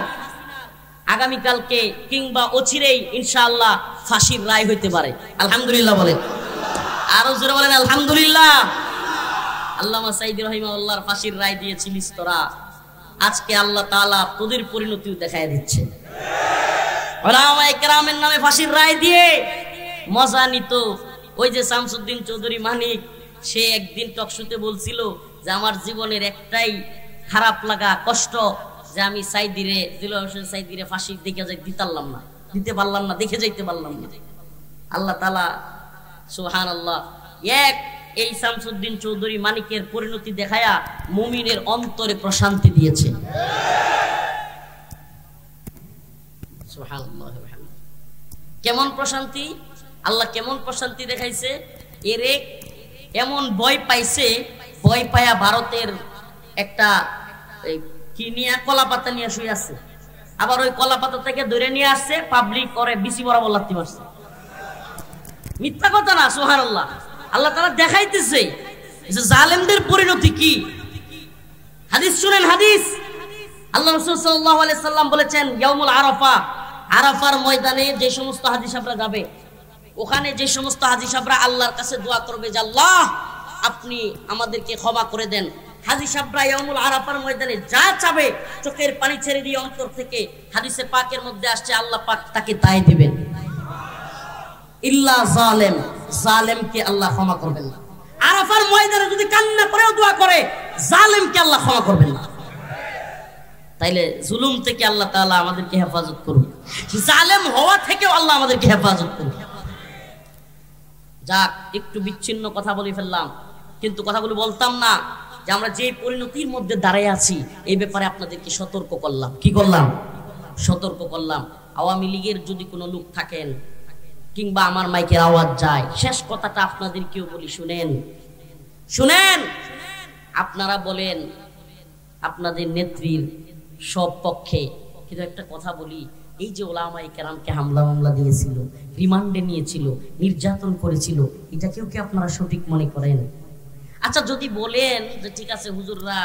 আগামীকালকে কিংবা অচিরেই ইনশাআল্লাহ ফাঁসির রায় হইতে পারে। আলহামদুলিল্লাহ বলেন, আরো জোরে বলেন আলহামদুলিল্লাহ। আল্লামা সাঈদী রাহিমাহুল্লাহর ফাঁসির রায় দিয়েছিলিস তোরা, আজকে আল্লাহ তাআলা তোদের পরিণতিও দেখায় দিচ্ছে। উলামায়ে কেরামের নামে ফাঁসির রায় দিয়ে মজা নিত। ওই যে শামসুদ্দিন চৌধুরী মানিক, সে একদিন টকশোতে বলছিল যে আমার জীবনের একটাই খারাপ লাগা, কষ্ট, যে আমি সাইদিরে, দিলওয়ার হোসেন সাইদিরে ফাঁসি দিতে পারলাম না, দেখে যাইতে পারলাম না। আল্লাহ তাআলা সুবহানাল্লাহ এই শামসুদ্দিন চৌধুরী মানিকের পরিণতি দেখায়া মুমিনের অন্তরে প্রশান্তি দিয়েছে। সুবহানাল্লাহ। কেমন প্রশান্তি? আল্লাহ কেমন প্রশান্তি দেখাইছে? এরে এমন ভয় পাইছে, ভয় পায়া ভারতের একটা কি নিয়ে কলা পাতা নিয়ে শুয়ে আছে, আবার ওই কলা পাতা থেকে ধরে নিয়ে আসছে, পাবলিক করে বিসি বরাবর লাথি মারছে। মিথ্যা কথা না, সুবহানাল্লাহ। আল্লাহ তাআলা দেখাইতেছে যে জালেমদের পরিণতি কি। হাদিস শুনেন, হাদিস। আল্লাহ রাসূল সাল্লাল্লাহু আলাইহি সাল্লাম বলেছেন, ইয়াউমুল আরাফা, আরাফার ময়দানে যে সমস্ত হাজী সাহেবরা যাবে, ওখানে যে সমস্ত হাজী সাহেবরা আল্লাহর কাছে দোয়া করবে যে আল্লাহ আপনি আমাদেরকে ক্ষমা করে দেন। হাজী সাহেবরা ইয়াউমুল আরাফার ময়দানে যা চাবে, চোখের পানি ছেড়ে দিয়ে অন্তর থেকে, হাদিসে পাকের মধ্যে আসছে আল্লাহ পাক তাকে তাই দিবেন। ইল্লা জালেম, জালেমকে আল্লাহ ক্ষমা করবেন না। আরাফার ময়দানে যদি কান্না করেও দোয়া করে, জালেমকে আল্লাহ ক্ষমা করবেন না। তাইলে জুলুম থেকে আল্লাহ তাআলা আমাদেরকে হেফাজত করুন, জালেম হওয়া থেকেও আল্লাহ আমাদেরকে হেফাজত করুন। যাক, একটু বিচ্ছিন্ন কথা বলে ফেললাম, কিন্তু কথাগুলো বলতাম না যে আমরা যে পরিণতির মধ্যে দাঁড়ায় আছি এই ব্যাপারে আপনাদেরকে সতর্ক করলাম। কি করলাম? সতর্ক করলাম। আওয়ামী লীগের যদি কোনো লোক থাকেন কিংবা আমার মাইকের আওয়াজ যায়, শেষ কথাটা আপনাদেরকেও বলি, শুনেন, শুনেন। আপনারা বলেন আপনাদের নেত্রীর সব পক্ষে, কিন্তু একটা কথা বলি, এই যে ওলামায়ে কেরামকে হামলা মামলা দিয়েছিল, রিমান্ডে নিয়েছিল, নির্যাতন করেছিল, এটাকেও কি আপনারা সঠিক মনে করেন? আচ্ছা, যদি বলেন যে ঠিক আছে হুজুররা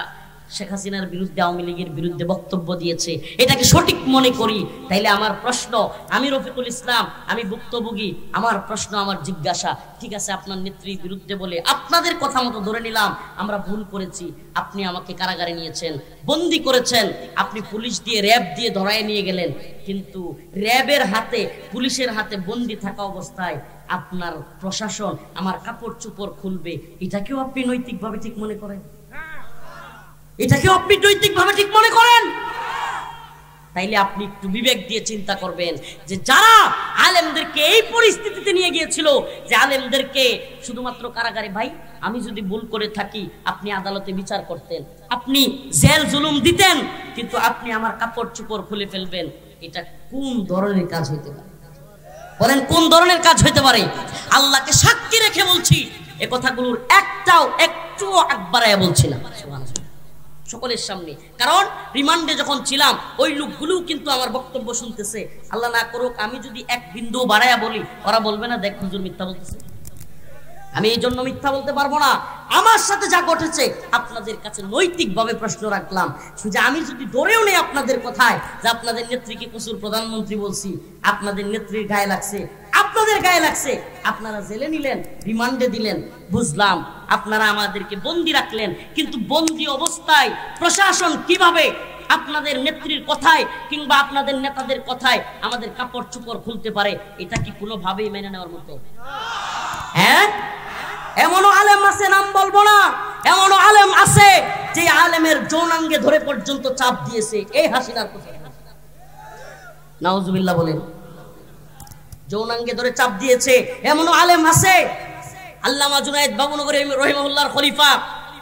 শেখ হাসিনার বিরুদ্ধে, আওয়ামী লীগের বিরুদ্ধে বক্তব্য দিয়েছে, এটাকে সঠিক মনে করি, তাইলে আমার প্রশ্ন, আমি রফিকুল ইসলাম, আমি ভুক্তভোগী, আমার প্রশ্ন, আমার জিজ্ঞাসা, ঠিক আছে আপনার নেত্রীর বিরুদ্ধে বলে আপনাদের কথা মতো ধরে নিলাম আমরা ভুল করেছি, আপনি আমাকে কারাগারে নিয়েছেন, বন্দি করেছেন, আপনি পুলিশ দিয়ে, র্যাব দিয়ে ধরায় নিয়ে গেলেন, কিন্তু র্যাবের হাতে, পুলিশের হাতে বন্দি থাকা অবস্থায় আপনার প্রশাসন আমার কাপড় চোপড় খুলবে, এটাকেও আপনি নৈতিকভাবে ঠিক মনে করেন? এটাকেও আপনি নৈতিকভাবে ঠিক মনে করেন? তাইলে আপনি একটু বিবেক দিয়ে চিন্তা করবেন যে যারা আলেমদেরকে এই পরিস্থিতিতে নিয়ে গিয়েছিল, যে আলেমদেরকে শুধুমাত্র কারাগারে, ভাই আমি যদি ভুল করে থাকি আপনি আদালতে বিচার করতেন, আপনি জেল জুলুম দিতেন, কিন্তু আপনি আমার কাপড় চোপড় খুলে ফেলবেন, এটা কোন ধরনের কাজ হইতে পারে? বলেন কোন ধরনের কাজ হইতে পারে? আল্লাহকে সাক্ষী রেখে বলছি, এ কথাগুলোর একটু আকবারায়া বলছি না সকলের সামনে। কারণ রিমান্ডে যখন ছিলাম ওই লোকগুলো কিন্তু আমার বক্তব্য শুনতেছে। আল্লাহ না করুক আমি যদি এক বিন্দু বাড়ায়া বলি, ওরা বলবে না দেখ হুজুর মিথ্যা বলতেছে। আমি এই জন্য মিথ্যা বলতে পারবো না। আমার সাথে যা ঘটেছে আপনাদের কাছে নৈতিকভাবে প্রশ্ন রাখলাম, যে আমি যদি ধরেও নেই আপনাদের কথায় যে আপনাদের নেত্রীকে কসুর প্রধানমন্ত্রী বলছি, আপনাদের নেত্রীর গায়ে লাগছে, আপনাদের আপনাদের গায়ে লাগছে, আপনারা জেলে নিলেন, রিমান্ডে দিলেন, বুঝলাম আপনারা আমাদেরকে বন্দী রাখলেন, কিন্তু বন্দী অবস্থায় প্রশাসন কিভাবে আপনাদের নেত্রীর কথায় কিংবা আপনাদের নেতাদের কথায় আমাদের কাপড় চোপড় খুলতে পারে? এটা কি কোনোভাবেই মেনে নেওয়ার মতো? হ্যাঁ, এমনও আলেম আছে, নাম বলবো না, এমনও আলেম আছে যে আলেমের যৌনাঙ্গে ধরে পর্যন্ত চাপ দিয়েছে এই হাসিনার কথা। নাউজুবিল্লাহ বলেন, যৌনাঙ্গে ধরে চাপ দিয়েছে এমনও আলেম আছে। আল্লামা জুনায়েদ বাবুনগরী রহিমাহুল্লাহর খলিফা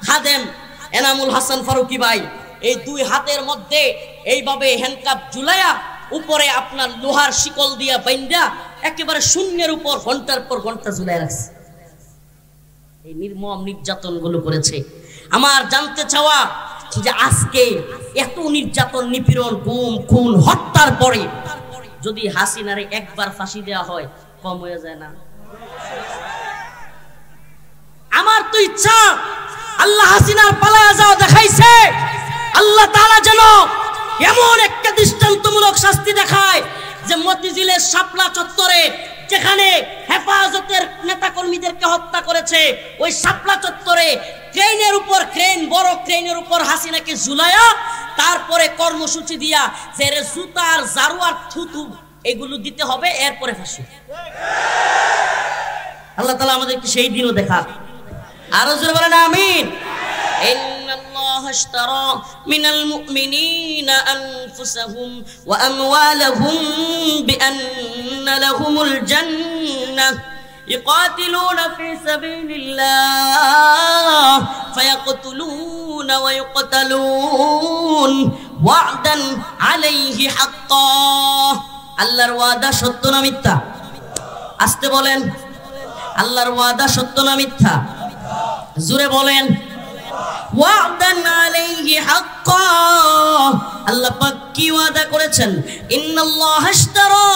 খাদেম এনামুল হাসান ফারুকি ভাই এই দুই হাতের মধ্যে এইভাবে হ্যান্ডকাপ ঝুলাইয়া উপরে আপনার লোহার শিকল দিয়া বাইন্দা একেবারে শূন্যের উপর ঘন্টার পর ঘন্টা ঝুলাই রাখছে। এই নির্মম নির্যাতন গুলো করেছে। আমার জানতে চাওয়া যে আজকে এত নির্যাতন, নিপীড়ন, গুম, খুন, হত্যার পরে যদি হাসিনারে একবার ফাঁসি দেওয়া হয়, কম হয়ে যায় না? আমার তো ইচ্ছা আল্লাহ হাসিনার পালায়া যাওয়া দেখাইছে, আল্লাহ তাআলা যেন এমন একটা দৃষ্টান্তমূলক শাস্তি দেখায় যে মতিঝিলের শাপলা চত্বরে যেখানে হেফাজতের নেতাকর্মীদেরকে হত্যা করেছে, ওই শাপলা চত্বরে ক্রেনের উপর ক্রেন, বড় ক্রেনের উপর হাসিনাকে ঝুলায়া তারপরে কর্মসূচি দিয়া যে জুতার ঝাড়ু আর থুতু এগুলো দিতে হবে, এরপরে ফাঁসি। আল্লাহ তাআলা আমাদেরকে সেই দিনও দেখা। আরো জোরে বলেন আমিন। ইন্নাল্লাহ আশতারা মিনাল মুমিনিনা আনফুসাহুম ওয়া আমওয়ালাহুম বিআন্না লাহুমুল জান্নাহ يقاتلون في سبيل الله فيقتلون ويقتلون وعدا عليه حقا। আল্লাহর ওয়াদা সত্য না মিথ্যা? আস্তে বলেন, আল্লাহর ওয়াদা সত্য না মিথ্যা? জোরে বলেন, ওয়াদান আলাইহি হাক্কা। আল্লাহ পাক কি ওয়াদা করেছেন? ইন্নাল্লাহ আশতারা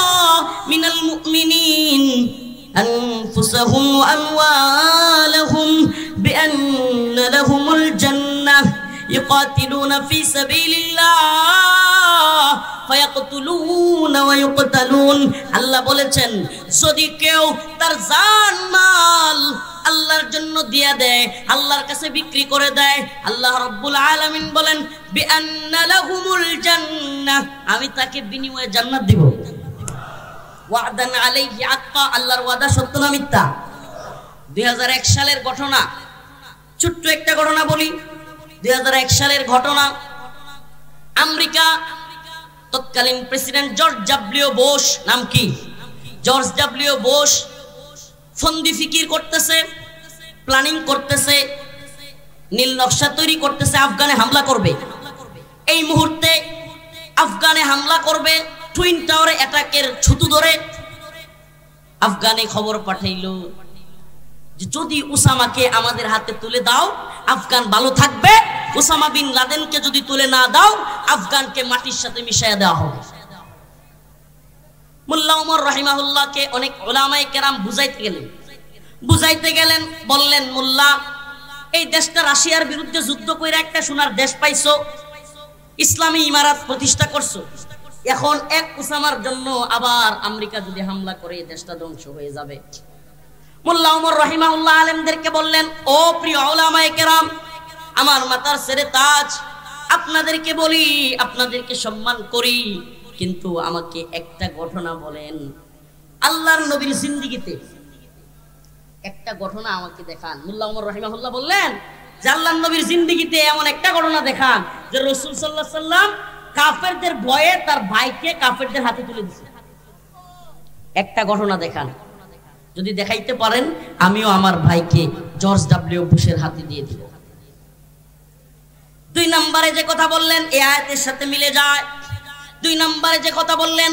মিনাল মুমিনিন أنفسهم وأموالهم بأن لهم الجنة يقاتلون في سبيل الله فيقتلون ويقتلون। আল্লাহ বলেছেন যদি কেউ তার জান মাল আল্লাহর জন্য দিয়া দেয়, আল্লাহর কাছে বিক্রি করে দেয়, আল্লাহ রাব্বুল আলামিন বলেন বিআন্না লাহুমুল জান্নাহ, আমি তাকে বিনিময়ে জান্নাত দিব। ওয়াদান আলাইহি হাক্কা, আল্লাহর ওয়াদা সত্য না মিথ্যা? 2001 সালের ঘটনা, ছোট্ট একটা ঘটনা বলি। 2001 সালের ঘটনা, আমেরিকা তৎকালীন প্রেসিডেন্ট জর্জ ডব্লিউ বুশ, নাম কি? জর্জ ডব্লিউ বুশ ফন্দি ফিকির করতেছে, প্ল্যানিং করতেছে, নীল নকশা তৈরি করতেছে, আফগানে হামলা করবে। এই মুহূর্তে আফগানে হামলা করবে, টুইন টাওয়ারে অ্যাটাকের ছুতু ধরে আফগানে খবর পাঠাইলো যে যদি উসামাকে আমাদের হাতে তুলে দাও আফগান ভালো থাকবে, উসামা বিন লাদেনকে যদি তুলে না দাও আফগানকে মাটির সাথে মিশিয়ে দেওয়া হবে। মোল্লা ওমর রাহিমাহুল্লাহকে অনেক উলামায়ে কেরাম বুঝাইতে গেলেন, বললেন মোল্লা এই দেশটা রাশিয়ার বিরুদ্ধে যুদ্ধ করে একটা সোনার দেশ পাইছো, ইসলামী ইমারত প্রতিষ্ঠা করছো, এখন এক উসামার জন্য আবার আমেরিকা যদি হামলা করে দেশটা ধ্বংস হয়ে যাবে। মোল্লা ওমর রাহিমাহুল্লাহ আলেমদেরকে বললেন, ও প্রিয় উলামায়ে কেরাম, আমার মাথার ছেড়ে তাজ, আপনাদেরকে বলি, আপনাদেরকে সম্মান করি, কিন্তু আমাকে একটা ঘটনা বলেন, আল্লাহর নবীর জিন্দেগিতে একটা ঘটনা আমাকে দেখান। মোল্লা ওমর রাহিমাহুল্লাহ বললেন যে আল্লাহর নবীর জিন্দেগিতে এমন একটা ঘটনা দেখান যে রাসূল সাল্লাল্লাহু আলাইহি সাল্লাম কাফেরদের ভয়ে তার ভাইকে কাফেরদের হাতে তুলে দিয়েছে। একটা ঘটনা দেখান, যদি দেখাইতে পারেন আমিও আমার ভাইকে জর্জ ডব্লিউ বুশের হাতে দিয়ে দিব। 2 নম্বরে যে কথা বললেন এই আয়াতের সাথে মিলে যায়। 2 নম্বরে যে কথা বললেন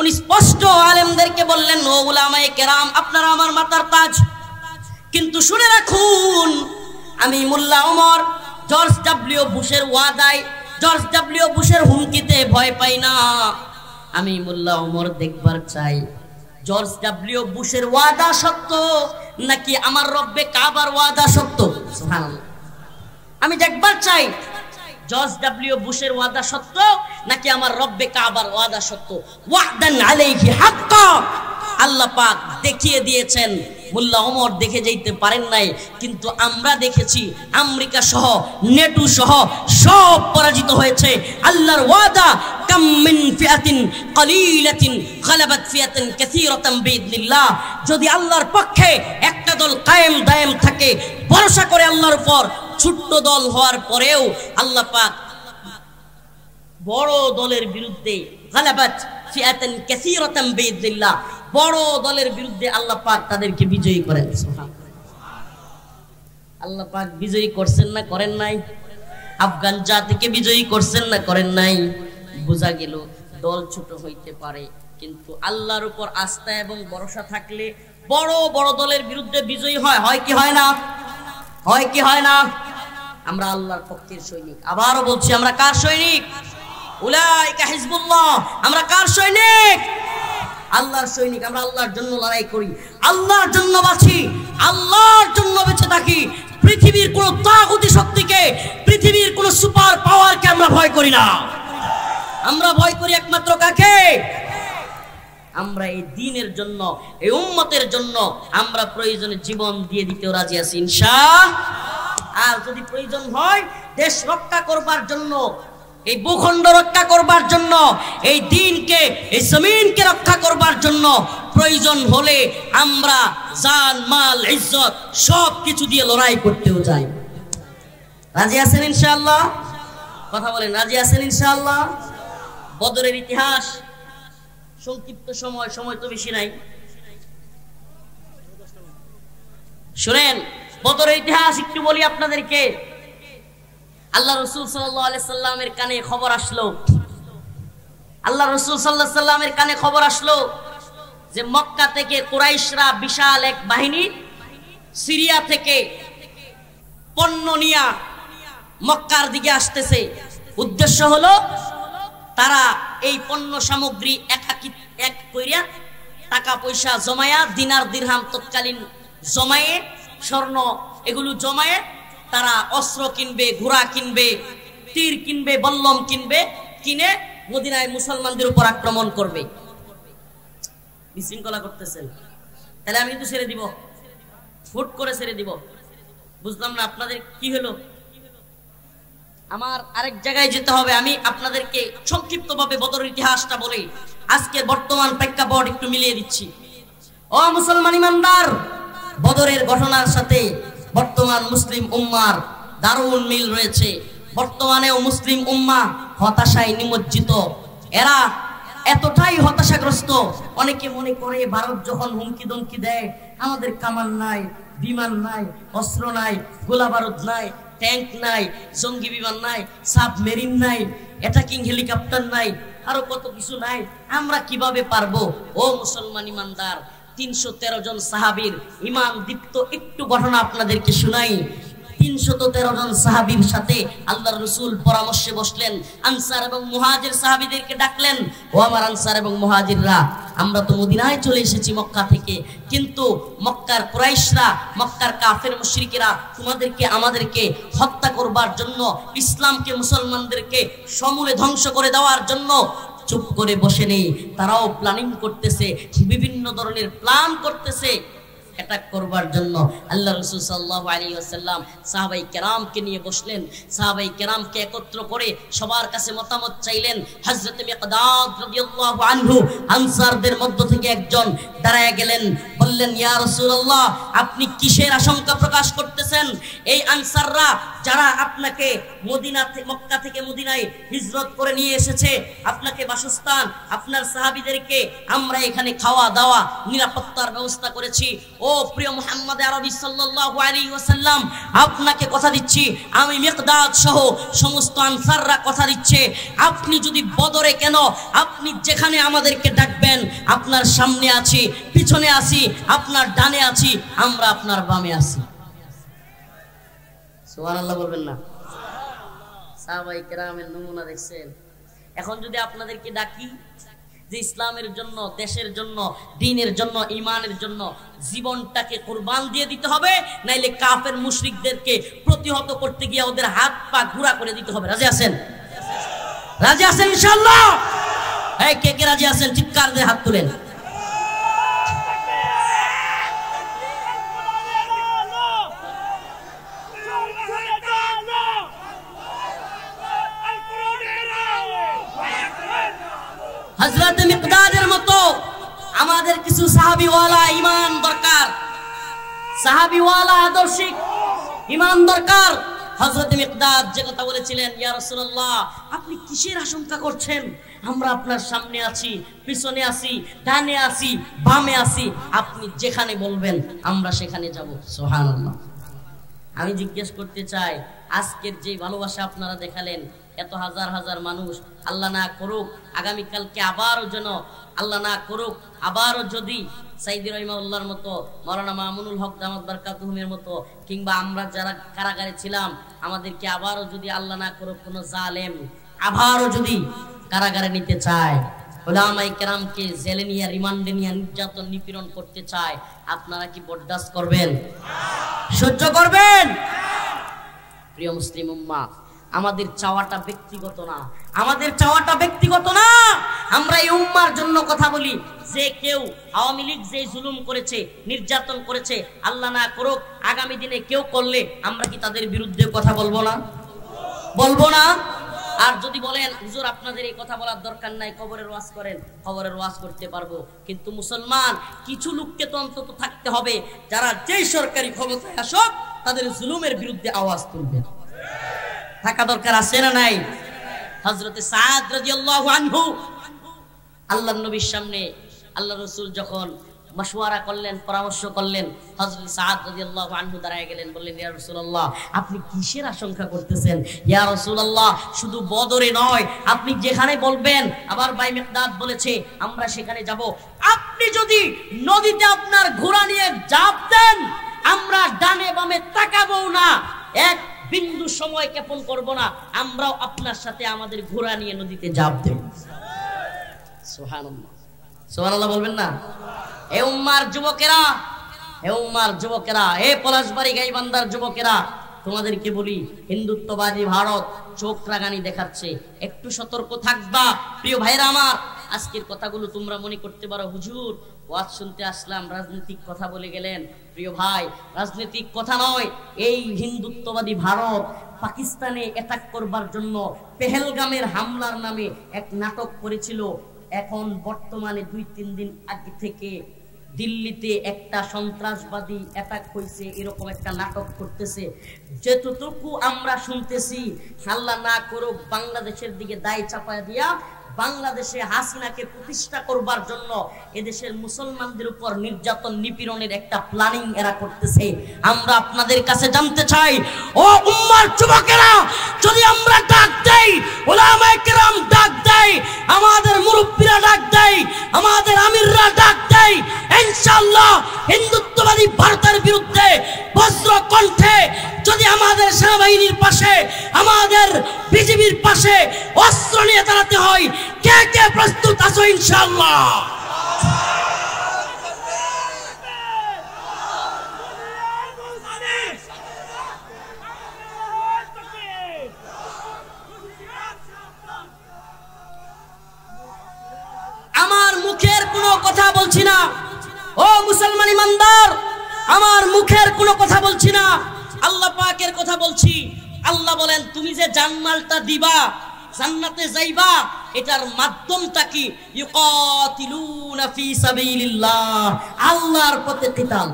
উনি স্পষ্ট আলেমদেরকে বললেন, ও উলামায়ে কেরাম, আপনারা আমার মাথার তাজ, কিন্তু শুনে রাখুন আমি মোল্লা ওমর জর্জ ডব্লিউ বুশের ওয়াদায়, জর্জ ডব্লিউ বুশের হুমকিতে ভয় পাই না। আমি মোল্লা ওমর দেখবার চাই জর্জ ডব্লিউ বুশের ওয়াদা সত্য নাকি আমার রব্বে কাবার ওয়াদা সত্য। সুবহানাল্লাহ, আমি দেখবার চাই জর্জ ডব্লিউ বুশের ওয়াদা সত্য নাকি আমার রব্বে কাবার ওয়াদা সত্য। ওয়াদান আলাইহি হাক্কা, আল্লাহ পাক দেখিয়ে দিয়েছেন। মোল্লা ওমর দেখে যাইতে পারেন নাই, কিন্তু আমরা দেখেছি আমেরিকা সহ নেটো সহ সব পরাজিত হয়েছে। আল্লাহর ওয়াদা, কাম মিন ফিআতিন কলিলাতিন গালাবাত ফিআতান কাসীরাতান বিইذনিল্লাহ। যদি আল্লাহর পক্ষে একটা দল কায়েম দায়েম থাকে, ভরসা করে আল্লাহর উপর, ছোট্ট দল হওয়ার পরেও আল্লাহ পাক বড় দলের বিরুদ্ধে গালাবাত ফিআতান কাসীরাতান বিইذনিল্লাহ, বড় দলের বিরুদ্ধে আল্লাহ পাক তাদেরকে বিজয়ী করেন। আল্লাহ পাক বিজয়ী করছেন না করেন নাই? আফগান জাতিকে বিজয়ী করছেন না করেন নাই? বোঝা গেল দল ছোট হইতে পারে, কিন্তু আল্লাহর উপর আস্থা এবং ভরসা থাকলে বড় বড় দলের বিরুদ্ধে বিজয়ী হয়। হয় কি হয় না? হয় কি হয় না? আমরা আল্লাহর পক্ষের সৈনিক। আবারও বলছি, আমরা কার সৈনিক? উলাইকা হিজবুল্লাহ। আমরা কার সৈনিক? আল্লাহর সৈনিক। আমরা আল্লাহর জন্য লড়াই করি, আল্লাহর জন্য বাঁচি, আল্লাহর জন্য বেঁচে থাকি। পৃথিবীর কোন তাগুতি শক্তিকে, পৃথিবীর কোন সুপার পাওয়ারকে আমরা ভয় করি না। আমরা ভয় করি একমাত্র কাকে? আমরা এই দ্বীনের জন্য, এই উম্মতের জন্য আমরা প্রয়োজনে জীবন দিয়ে দিতেও রাজি আছি ইনশাআল্লাহ। আর যদি প্রয়োজন হয় দেশ রক্ষা করবার জন্য, এই ভূখণ্ড রক্ষা করবার জন্য, এই দ্বীনকে, এই জমিনকে রক্ষা করবার জন্য প্রয়োজন হলে আমরা জান মাল ইজ্জত সব কিছু দিয়ে লড়াই করতেও যাই। রাজি আছেন ইনশাআল্লাহ? কথা বলেন, রাজি আছেন ইনশাআল্লাহ? বদরের ইতিহাস সংক্ষিপ্ত সময় তো বেশি নাই, শুনেন বদরের ইতিহাস একটু বলি আপনাদেরকে। আল্লাহ রাসূল সাল্লাল্লাহু আলাইহি সাল্লামের কানে খবর আসলো, আল্লাহ রাসূল সাল্লাল্লাহু আলাইহি সাল্লামের কানে খবর আসলো যে মক্কা থেকে কুরাইশরা বিশাল এক বাহিনী সিরিয়া থেকে পণ্য নিয়ে মক্কার দিকে আসতেছে। উদ্দেশ্য হলো তারা এই পণ্য সামগ্রী এক কইরা টাকা পয়সা জমায়া, দিনার দিরহাম তৎকালীন জমায়ে, স্বর্ণ এগুলো জমায়ে তারা অস্ত্র কিনবে, ঘোড়া কিনবে, তীর কিনবে, বল্লম কিনবে, কিনে মদিনায় মুসলমানদের উপর আক্রমণ করবে। বিশৃঙ্খলা করতেছেন, তাহলে আমি কিন্তু ছেড়ে দিব, ফুট করে ছেড়ে দিব। বুঝলাম না আপনাদের কি হলো? আমার আরেক জায়গায় যেতে হবে। আমি আপনাদেরকে সংক্ষিপ্তভাবে বদরের ইতিহাসটা বলে আজকে বর্তমান প্রেক্ষাপট একটু মিলিয়ে দিচ্ছি। ও মুসলমান ইমানদার, বদরের ঘটনার সাথে বর্তমান মুসলিম উম্মার দারুণ মিল রয়েছে। বর্তমানেও মুসলিম উম্মা হতাশায় নিমজ্জিত। এরা এতটাই হতাশাগ্রস্ত, অনেকে মনে করে ভারত যখন হুমকি দমকি দেয়, আমাদের কামান নাই, বিমান নাই, অস্ত্র নাই, গোলা বারুদ নাই, ট্যাঙ্ক নাই, জঙ্গি বিমান নাই, সাবমেরিন নাই, অ্যাটাকিং হেলিকপ্টার নাই, আরো কত কিছু নাই, আমরা কিভাবে পারবো? ও মুসলমান ইমানদার, 313 জন সাহাবীর ইমান দীপ্ত একটু ঘটনা আপনাদেরকে শুনাই। 313 জন সাহাবীর সাথে আল্লাহর রাসূল পরামর্শে বসলেন। আনসার এবং মুহাজির সাহাবীদেরকে ডাকলেন, ও আমার আনসার এবং মুহাজিররা, আমরা তো মদিনায় চলে এসেছি মক্কা থেকে, কিন্তু মক্কার কুরাইশরা, মক্কার কাফের মুশরিকেরা তোমাদেরকে আমাদেরকে হত্যা করবার জন্য, ইসলামকে মুসলমানদেরকে সমূলে ধ্বংস করে দেওয়ার জন্য চুপ করে বসে নেই, তারাও প্ল্যানিং করতেছে, বিভিন্ন ধরনের প্ল্যান করতেছে অ্যাটাক করবার জন্য। আল্লাহ রাসূল সাল্লাল্লাহু আলাইহি ওয়াসাল্লাম সাহাবাই কেরামকে নিয়ে বসলেন। সাহাবাই কেরামকে একত্র করে সবার কাছে মতামত চাইলেন। হযরত মিকদাদ রাদিয়াল্লাহু আনহু আনসারদের মধ্য থেকে একজন দাঁড়ায় গেলেন, বললেন, ইয়া রাসূলুল্লাহ, আপনি কিসের আশঙ্কা প্রকাশ করতেছেন? এই আনসাররা যারা আপনাকে মক্কা থেকে মদিনায় হিজরত করে নিয়ে এসেছে, আপনাকে বাসস্থান, আপনার সাহাবীদেরকে আমরা এখানে খাওয়া দাওয়া নিরাপত্তার ব্যবস্থা করেছি। ও প্রিয় মুহাম্মদ আরবি সাল্লাল্লাহু আলাইহি ওয়াসাল্লাম, আপনাকে কথা দিচ্ছি, আমি মিকদাদ সহ সমস্ত আনসাররা কথা দিচ্ছে, আপনি যদি বদরে কেন, আপনি যেখানে আমাদেরকে ডাকবেন, আপনার সামনে আছি, পিছনে আছি, আপনার ডানে আছি, আমরা আপনার বামে আছি। সুবহানাল্লাহ বলবেন না? সাহাবায়ে কেরামের নমুনা দেখছেন। এখন যদি আপনাদেরকে ডাকি যে ইসলামের জন্য, দেশের জন্য, দ্বীনের জন্য, ঈমানের জন্য জীবনটাকে কুরবান দিয়ে দিতে হবে, নাইলে কাফের মুশরিকদেরকে প্রতিহত করতে গিয়ে ওদের হাত পা গুঁড়া করে দিতে হবে, রাজি আছেন? রাজি আছেন ইনশাআল্লাহ? এই কে কে রাজি আছেন? চিৎকার দিয়ে হাত তুলেন। হযরত মিকদাদের মতো আমাদের কিছু সাহাবীওয়ালা ঈমান দরকার, সাহাবীওয়ালা আদর্শিক ঈমান দরকার। হযরত মিকদাদ যে কথা বলেছিলেন, ইয়া রাসূলুল্লাহ আপনি কিসের আশঙ্কা করছেন? আমরা আপনার সামনে আছি, পিছনে আছি, ডানে আছি, বামে আছি, আপনি যেখানে বলবেন আমরা সেখানে যাব। সুবহানাল্লাহ। আমি জিজ্ঞেস করতে চাই, আজকের যে ভালোবাসা আপনারা দেখালেন, এত হাজার হাজার মানুষ, আল্লাহ না করুক আগামীকালকে আবারও যেন, আল্লাহ না করুক আবারও যদি সাইদি রহিমাহুল্লাহর মতো, মাওলানা মামুনুল হক দামাত বারকাতুহুমের মতো, কিংবা আমরা যারা কারাগারে ছিলাম আমাদেরকে আবারও যদি আল্লাহ না করুক কোনো জালেম আবারও যদি কারাগারে নিতে চায়, উলামায়ে কেরামকে জেলে নিয়ে, রিমান্ডে নিয়ে নির্যাতন নিপীড়ন করতে চায়, আপনারা কি বরদাস্ত করবেন? সহ্য করবেন? প্রিয় মুসলিম উম্মাহ, আমাদের চাওয়াটা ব্যক্তিগত না, আমাদের চাওয়াটা ব্যক্তিগত না। আমরা এই উম্মার জন্য কথা বলি, যে কেউ আওয়ামী লীগ যে জুলুম করেছে, নির্যাতন করেছে, আল্লাহ না করুক আগামী দিনে কেউ করলে আমরা কি তাদের বিরুদ্ধে কথা বলবো না? বলবো না? আর যদি বলেন হুজুর আপনাদের এই কথা বলার দরকার নাই, কবরের ওয়াজ করেন, কবরের ওয়াজ করতে পারবো, কিন্তু মুসলমান কিছু লোককে তো অন্তত থাকতে হবে যারা যেই সরকারি ক্ষমতায় আসুক তাদের জুলুমের বিরুদ্ধে আওয়াজ তুলবে। থাকা দরকার আছে না নাই? হযরতে সাদ রাদিয়াল্লাহু আনহু আল্লাহর নবীর সামনে আল্লাহ রাসূল যখন মাশওয়ারা করলেন, পরামর্শ করলেন, হযরত সাদ রাদিয়াল্লাহু আনহু দাঁড়ায় গেলেন, বললেন ইয়া রাসূলুল্লাহ আপনি কিসের আশঙ্কা করতেছেন? ইয়া রাসূলুল্লাহ শুধু বদরে নয়, আপনি যেখানে বলবেন, আবার ভাই মিকদাদ বলেছে আমরা সেখানে যাব, আপনি যদি নদীতে আপনার ঘোড়া নিয়ে ঝাঁপ দেন আমরা ডানে বামে তাকাবো না, এক বিন্দু সময় ক্ষেপণ করব না, আমরাও আপনার সাথে আমাদের ঘোড়া নিয়ে নদীতে ঝাঁপ দেব। সুবহানাল্লাহ, সুবহানাল্লাহ বলবেন না? হে উম্মার যুবকেরা, হে উম্মার যুবকেরা, হে পলাশবাড়ি গাইবান্ধার যুবকেরা, তোমাদেরকে বলি হিন্দুত্ববাদী ভারত চোখ রাগানি দেখাচ্ছে, একটু সতর্ক থাকবা। প্রিয় ভাইরা আমার, আজকের কথাগুলো তোমরা মনে করতে পারো হুজুর ওয়াজ শুনতে আসলাম, রাজনৈতিক কথা বলে গেলেন। প্রিয় ভাই, রাজনৈতিক কথা নয়, এই হিন্দুত্ববাদী ভারত পাকিস্তানে অ্যাটাক করবার জন্য পেহেলগামের হামলার নামে এক নাটক করেছিল। এখন বর্তমানে 2-3 দিন আগে থেকে দিল্লিতে একটা সন্ত্রাসবাদী অ্যাটাক হয়েছে, এরকম একটা নাটক করতেছে। যেতটুকু আমরা শুনতেছি, আল্লাহ না করুক বাংলাদেশের দিকে দায় চাপায় দিয়া বাংলাদেশে হাসিনাকে প্রতিষ্ঠা করবার জন্য এদেশের মুসলমানদের উপর নির্যাতন নিপীড়নের একটা প্ল্যানিং এরা করতেছে। আমরা আপনাদের কাছে জানতে চাই, ও উম্মার যুবকেরা, যদি আমরা ডাক দেই, উলামায়ে কেরাম ডাক দেয়, আমাদের মুরব্বীরা ডাক দেয়, আমাদের আমিররা ডাক দেয়, ইনশাআল্লাহ হিন্দুত্ববাদী ভারতের বিরুদ্ধে বজ্র কণ্ঠে যদি আমাদের সেনাবাহিনীর পাশে, আমাদের বিজিবির পাশে অস্ত্র নিয়ে দাঁড়াতে হয়, কে কে প্রস্তুত আছো? ইনশাআল্লাহ। আমার মুখের কোনো কথা বলছি না, ও মুসলমান ইমানদার, আমার মুখের কোনো কথা বলছি না, আল্লাহ পাকের কথা বলছি। আল্লাহ বলেন তুমি যে জানমালটা দিবা, জান্নাতে যাইবা, এটার মাধ্যমটা কি? ইউকাতিলুনা ফি সাবিলিল্লাহ, আল্লাহর পথে কিতাল।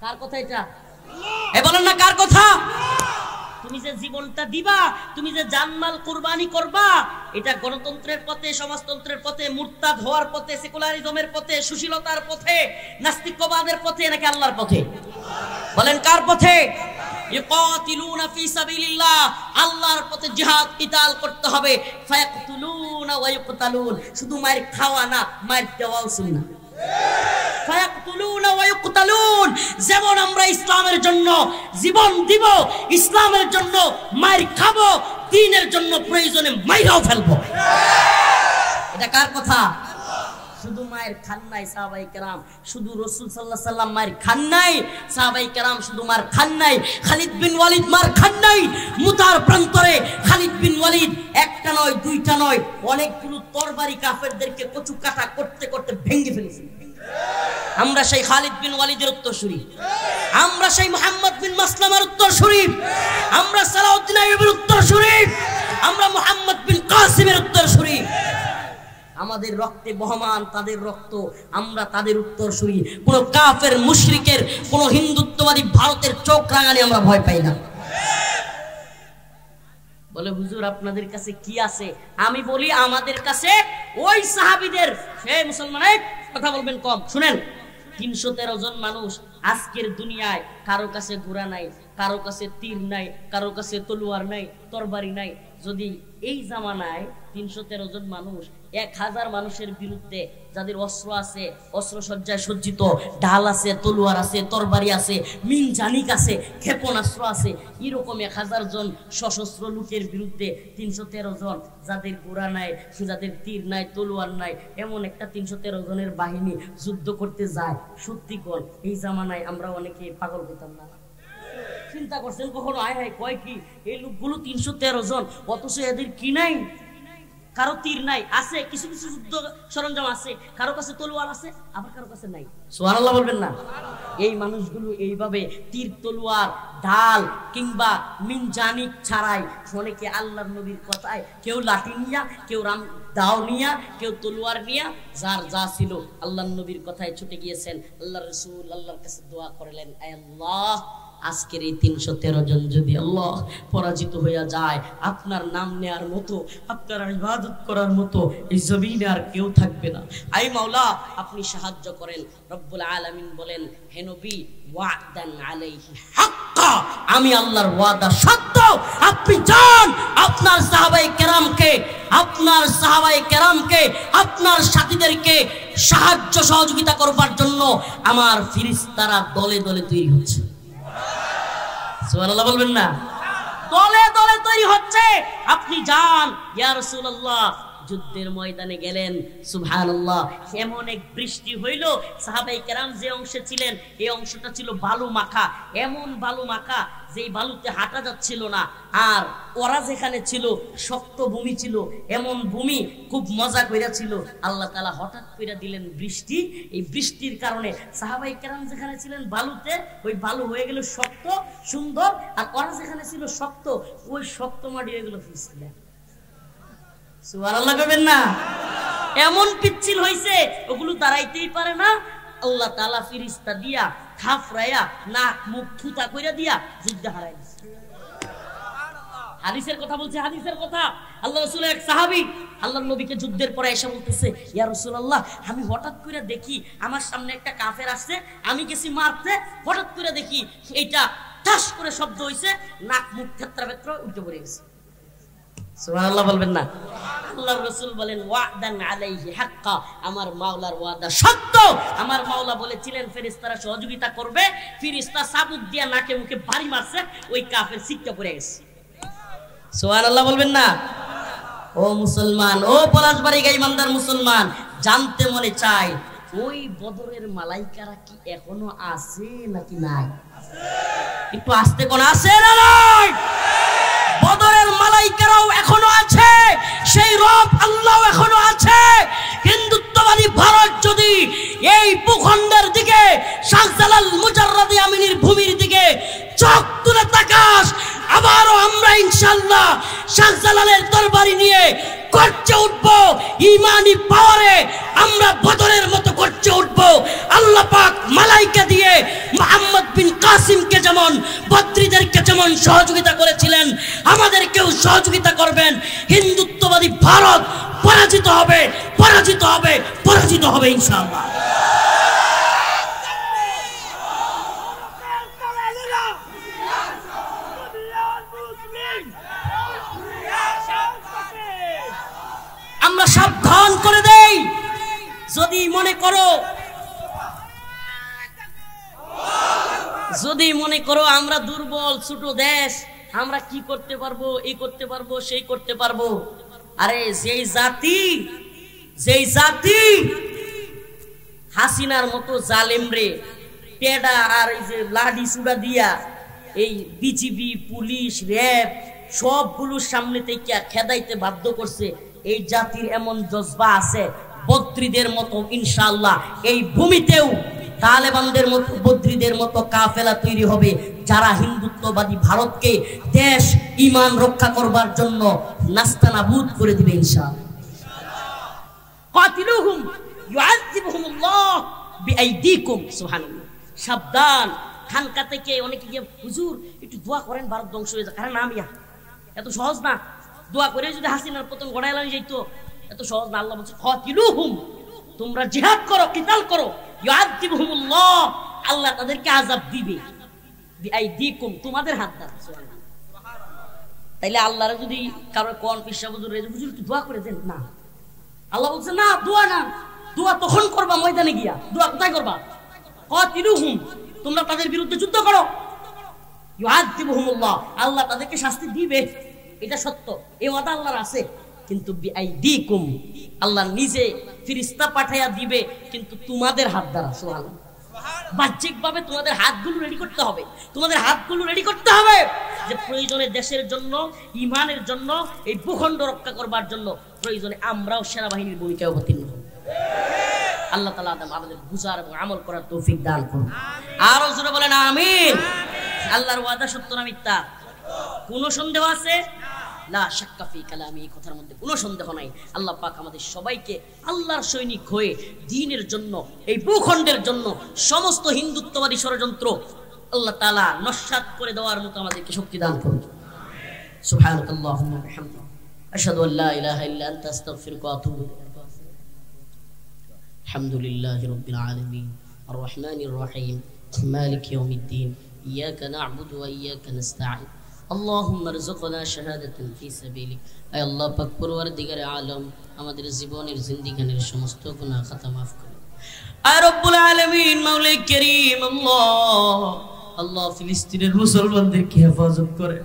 কার কথা এটা? এ বলেন না কার কথা? তুমি যে জীবনটা দিবা, তুমি যে জানমাল কুরবানি করবা, এটা গণতন্ত্রের পথে, সমাজতন্ত্রের পথে, মুরতাদ হওয়ার পথে, সেকুলারিজমের পথে, সুশীলতার পথে, নাস্তিকবাদের পথে, নাকি আল্লাহর পথে? বলেন কার পথে? ইউকাতিলুনা ফি সাবিলিল্লাহ, আল্লাহর পথে জিহাদ কিতাল করতে হবে। ফায়াকতুলুনা ওয়া ইউকতালুন, শুধু মার খাওয়া না, মার দেওয়াও সুন্নাহ। ফায়াকতুলুনা ওয়া ইউকতালুন, যেমন আমরা ইসলামের জন্য জীবন দিব, ইসলামের জন্য মার খাবো, দ্বীনের জন্য প্রয়োজনে মাইরাও ফেলবো। এটা কার কথা? শুধু মায়ের খান নাই সাহাবায়ে কেরাম, শুধু রাসূল সাল্লাল্লাহু আলাইহি সাল্লাম মায়ের খান নাই, সাহাবায়ে কেরাম শুধু মার খান নাই, খালিদ বিন ওয়ালিদ মার খান নাই। মুতার প্রান্তরে খালিদ বিন ওয়ালিদ একটা নয়, দুইটা নয়, অনেকগুলো তরবারি কাফেরদেরকে কচু কাটা করতে করতে ভেঙে ফেলেছে। আমরা সেই খালিদ বিন ওয়ালিদের উত্তরসূরি, আমরা সেই মুহাম্মদ বিন মাসলামার উত্তরসূরি, আমরা সালাউদ্দিন আইয়ুবের উত্তরসূরি, আমরা মুহাম্মদ বিন কাসিমের উত্তরসূরি। আমাদের রক্তে বহমান তাদের রক্ত, আমরা তাদের উত্তরসূরি। কোন কাফের মুশরিকের কোন হিন্দুত্ববাদী ভারতের চোখ রাঙানি আমরা ভয় পাই না। বলে হুজুর আপনাদের কাছে কি আছে? আমি বলি আমাদের কাছে ওই সাহাবীদের। হে মুসলমান, কথা বলবেন কম, শুনেন। 313 জন মানুষ আজকের দুনিয়ায়, কারো কাছে ঘোড়া নাই, কারো কাছে তীর নাই, কারো কাছে তলোয়ার নাই, তরবারি নাই। যদি এই জামানায় 313 জন মানুষ 1000 মানুষের বিরুদ্ধে, যাদের অস্ত্র আছে, অস্ত্র সজ্জায় সজ্জিত, ঢাল আছে, তলোয়ার আছে, তরবারি আছে, মিনজানিক আছে, ক্ষেপণাস্ত্র আছে, এরকম 1000 জন সশস্ত্র লোকের বিরুদ্ধে 313 জন, যাদের ঘোড়া নাই, যাদের তীর নাই, তলোয়ার নাই, এমন একটা 313 জনের বাহিনী যুদ্ধ করতে যায়। সত্যি কর, এই জামানায় আমরা অনেকে পাগল হইতাম না? চিন্তা করছেন কখনো? আয় হায়, কয় কি এই লোকগুলো 313 জন, অথচ এদের কি নাই? কারো তীর নাই, আছে কিছু কিছু যুদ্ধ সরঞ্জাম আছে, কারো কাছে তলোয়ার আছে, আবার কারো কাছে নাই। সুবহানাল্লাহ বলবেন না? এই মানুষগুলো এইভাবে তীর, তলোয়ার, ঢাল কিংবা মিনজানিক ছাড়াই, অনেকে আল্লাহর নবীর কথায়, কেউ লাঠি নিয়া, কেউ দাও নিয়া, কেউ তলোয়ার নিয়া, যার যা ছিল আল্লাহর নবীর কথায় ছুটে গিয়েছেন। আল্লাহ রাসূল আল্লাহর কাছে দোয়া করলেন, আয় আল্লাহ, আজকের এই 313 জন যদি আল্লাহ পরাজিত হইয়া যায়, আপনার নাম নেয়ার মতো, আপনার ইবাদত করার মতো এই জমিনে আর কেউ থাকবে না। আই মাওলা, আপনি সাহায্য করেন। রব্বুল আলামিন বলেন, হে নবী, ওয়াদান আলাইহি হাক্কা, আমি আল্লাহর ওয়াদা সত্য। আপনি যান, আপনার সাহাবায়ে কেরামকে, আপনার সাথীদেরকে সাহায্য সহযোগিতা করবার জন্য আমার ফেরেশতারা দলে দলে তৈরি হচ্ছে। সুবহানাল্লাহ বলবেন না? দলে দলে তৈরি হচ্ছে। আপনি যান, ইয়া রাসূলুল্লাহ। যুদ্ধের ময়দানে গেলেন, সুবহানাল্লাহ, এমন এক বৃষ্টি হইল, সাহাবায়ে কেরাম যে অংশে ছিলেন এই অংশটা ছিল বালু মাখা, এমন বালু মাখা যেই বালুতে হাঁটা যাচ্ছিল না। আর ওরা যেখানে ছিল শক্ত ভূমি ছিল, এমন ভূমি, খুব মজা কইরা ছিল। আল্লাহ তাআলা হঠাৎ কইরা দিলেন বৃষ্টি। এই বৃষ্টির কারণে সাহাবায়ে কেরাম যেখানে ছিলেন বালুতে, ওই বালু হয়ে গেল শক্ত সুন্দর, আর ওরা যেখানে ছিল শক্ত, ওই শক্ত মাটি হয়ে গেল পিচ্ছিল। সুবহানাল্লাহ কইবেন না? এমন পিচ্ছিল হইছে, ওগুলো দাঁড়াইতেই পারে না। আল্লাহ তাআলা ফেরেশতা দিয়া থাফরায়া নাক মুখ থুতা কইরা দিয়া যুদ্ধ হারাই দিছে। হাদিসের কথা বলছে, হাদিসের কথা। আল্লাহ রাসূলের এক সাহাবী আল্লাহর নবীকে যুদ্ধের পরে এসে বলতেছে, ইয়া রাসূলুল্লাহ, আমি হঠাৎ করে দেখি আমার সামনে একটা কাফের আসছে, আমি গেছি মারতে, হঠাৎ করে দেখি এইটা ঠাস করে শব্দ হইছে, নাক মুখ থেত্রা বেত্রা উঠে পড়ে গেছে। সুবহানাল্লাহ বলবেন না? আল্লাহর রাসূল বলেন, ওয়াদান আলাইহি হাক্কা, আমার মাওলার ওয়াদা সত্য। আমার মাওলা বলেছিলেন ফেরেশতারা সহযোগিতা করবে। ফেরেশতা সাবুক দিয়া নাকে মুখে বাড়ি মারছে, ওই কাফের সিক্কা পড়ে গেছে। সুবহানাল্লাহ বলবেন না? ও মুসলমান, ও পলাশবাড়ির ইমানদার মুসলমান, জানতে মনে চাই, ওই বদরের মালাইকারা কি এখনো আছে নাকি নাই? একটু আসতে কোন আছে না নাই? বদরের মালাইকারাও এখনো আছে, সেই রব আল্লাহ এখনো আছে। হিন্দুত্ববাদী ভারত যদি এই ভূখণ্ডের দিকে, শাহজালাল মুজাররাদি আমিনীর ভূমির দিকে চোখ তুলে তাকাস, আবারও আমরা ইনশাআল্লাহ শাহজালালের তরবারি নিয়ে করছে উঠবো। ইমানি পাওয়ারে আমরা বদরের মতো করছে উঠবো। আল্লাহ পাক মালাইকা দিয়ে মুহাম্মদ বিন কাসিমকে যেমন, বদ্রীদেরকে যেমন সহযোগিতা করেছিলেন, আমাদেরকেও সহযোগিতা করবেন। হিন্দুত্ববাদী ভারত পরাজিত হবে, পরাজিত হবে, পরাজিত হবে ইনশাআল্লাহ। আমরা সাবধান করে দেই, যদি মনে করো আমরা দুর্বল ছোট দেশ, আমরা কি করতে পারবো, এই করতে পারবো, সেই করতে পারবো। আরে যেই জাতি হাসিনার মতো জালেম রে টেডা আর এই যে লাঠি চূড়া দিয়া এই বিজিবি, পুলিশ, র্যাব সবগুলোর সামনে থেকে খেদাইতে বাধ্য করছে, এই জাতির এমন জজবা আছে, বদ্রীদের মতো ইনশাআল্লাহ এই ভূমিতেও তালেবানদের মতো, বদ্রীদের মতো কাফেলা তৈরি হবে, যারা হিন্দুত্ববাদী ভারতকে দেশ ইমান রক্ষা করবার জন্য নাস্তানাবুদ করে দিবে ইনশাআল্লাহ। কাতিলুহুম ইউআযিবুহুমুল্লাহ বিআইদিকুম। সুবহানাল্লাহ। সাবধান, খানকা থেকে অনেকে গিয়ে হুজুর একটু দোয়া করেন ভারত ধ্বংস হয়ে যায়। আরে না মিয়া, এত সহজ না। দোয়া করে যদি হাসিনার পতন গড়ায় লাগে যাইতো, এত সহজ না। আল্লাহ বলছে কাতিলুহুম, তোমরা জিহাদ করো, কিতাল করো, ইউআযিবুহুমুল্লাহ, আল্লাহ তাদেরকে আযাব দিবে, বিআইদিকুম, তোমাদের হাত দ্বারা। তাইলে আল্লাহর যদি কারো কোন পিসা হুজুর একটু দোয়া করে দেন, না, আল্লাহ বলছে না, দোয়া না, দোয়া তখন করবা ময়দানে গিয়া। দোয়া কোথায় করবা? কাতিলুহুম, তোমরা তাদের বিরুদ্ধে যুদ্ধ করো, ইউআযিবুহুমুল্লাহ, আল্লাহ তাদেরকে শাস্তি দিবে, এটা সত্য, এই ওয়াদা আল্লাহর আছে। কিন্তু বিআইদিকুম, আল্লাহ নিজে ফেরেশতা পাঠায়া দিবে, কিন্তু তোমাদের হাত দ্বারা। সুবহানাল্লাহ। বাহ্যিকভাবে তোমাদের হাতগুলো রেডি করতে হবে, তোমাদের হাতগুলো রেডি করতে হবে যে প্রয়োজনে দেশের জন্য, ইমানের জন্য, এই ভূখণ্ড রক্ষা করবার জন্য প্রয়োজনে আমরাও সেনাবাহিনীর ভূমিকায় অবতীর্ণ হব। আল্লাহ তাআলা আমাদের বুঝার এবং আমল করার তৌফিক দান করুন। আরো জোরে বলেন আমিন। আল্লাহর ওয়াদা সত্য না মিথ্যা? কোনো সন্দেহ আছে? লা শাক্কা ফি কালামি, এই কথার মধ্যে কোনো সন্দেহ নাই। আল্লাহ পাক আমাদের সবাইকে আল্লাহর সৈনিক হয়ে দ্বীনের জন্য, এই ভূখণ্ডের জন্য সমস্ত হিন্দুত্ববাদী ষড়যন্ত্র আল্লাহ তাআলা নস্যাৎ করে দেওয়ার মতো আমাদেরকে শক্তি দান করুন। সুবহানাকাল্লাহুম্মা ওয়া বিহামদিকা, আশহাদু আল্লা ইলাহা ইল্লা আনতা, আস্তাগফিরুকা ওয়া আতুবু ইলাইক। আলহামদুলিল্লাহি রাব্বিল আলামিন, আর রহমানির রহিম, মালিক ইয়াউমিদ্দিন, ইয়াকা না'বুদু ওয়া ইয়াকা নাস্তাঈন, আল্লাহুম্মা রযুকনা শাহাদাতান ফি সাবিলিক। আয় আল্লাহ পাক পরওয়ারদিগারে আলম, আমাদের জীবনের জিন্দেগির সমস্ত গুনাহ খাতা maaf করুন। আয় রব্বুল আলামিন, মাওলাই কারীম, আল্লাহ ফিলিস্তিনের মুসলমানদেরকে হেফাজত করেন।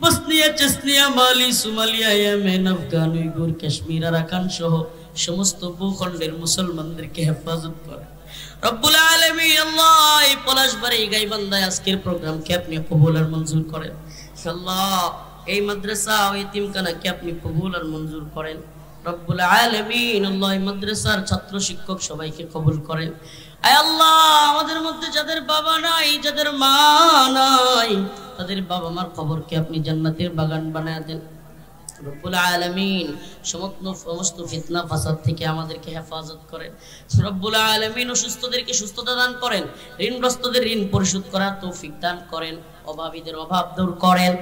Bosnia, Chechnya, Mali, Somalia, Yemen, Afghan, Uyghur, Kashmir, Arakan সহ সমস্ত ভূখণ্ডের মুসলমানদেরকে হেফাজত করেন। রব্বুল আলামিন, আল্লাহ এই পলাশবাড়ি গাইবান্ধায় আজকের প্রোগ্রামকে আপনি কবুল আর মঞ্জুর করেন। আল্লাহ এই মাদ্রাসা ও এতিমখানাকে আপনি কবুল আর মঞ্জুর করেন। রব্বুল আলামিন, আল্লাহ এই মাদ্রাসার ছাত্র শিক্ষক সবাইকে কবুল করেন। আয় আল্লাহ, আমাদের মধ্যে যাদের বাবা নাই, যাদের মা নাই, তাদের বাবা মার কবরকে আপনি জান্নাতের বাগান বানায় দেন। রব্বুল আলামিন, সমস্ত ফিতনা ফাসাদ থেকে আমাদেরকে হেফাজত করেন। রব্বুল আলামিন, অসুস্থদেরকে সুস্থতা দান করেন, ঋণগ্রস্তদের ঋণ পরিশোধ করার তৌফিক দান করেন, অভাবীদের অভাব দূর করেন।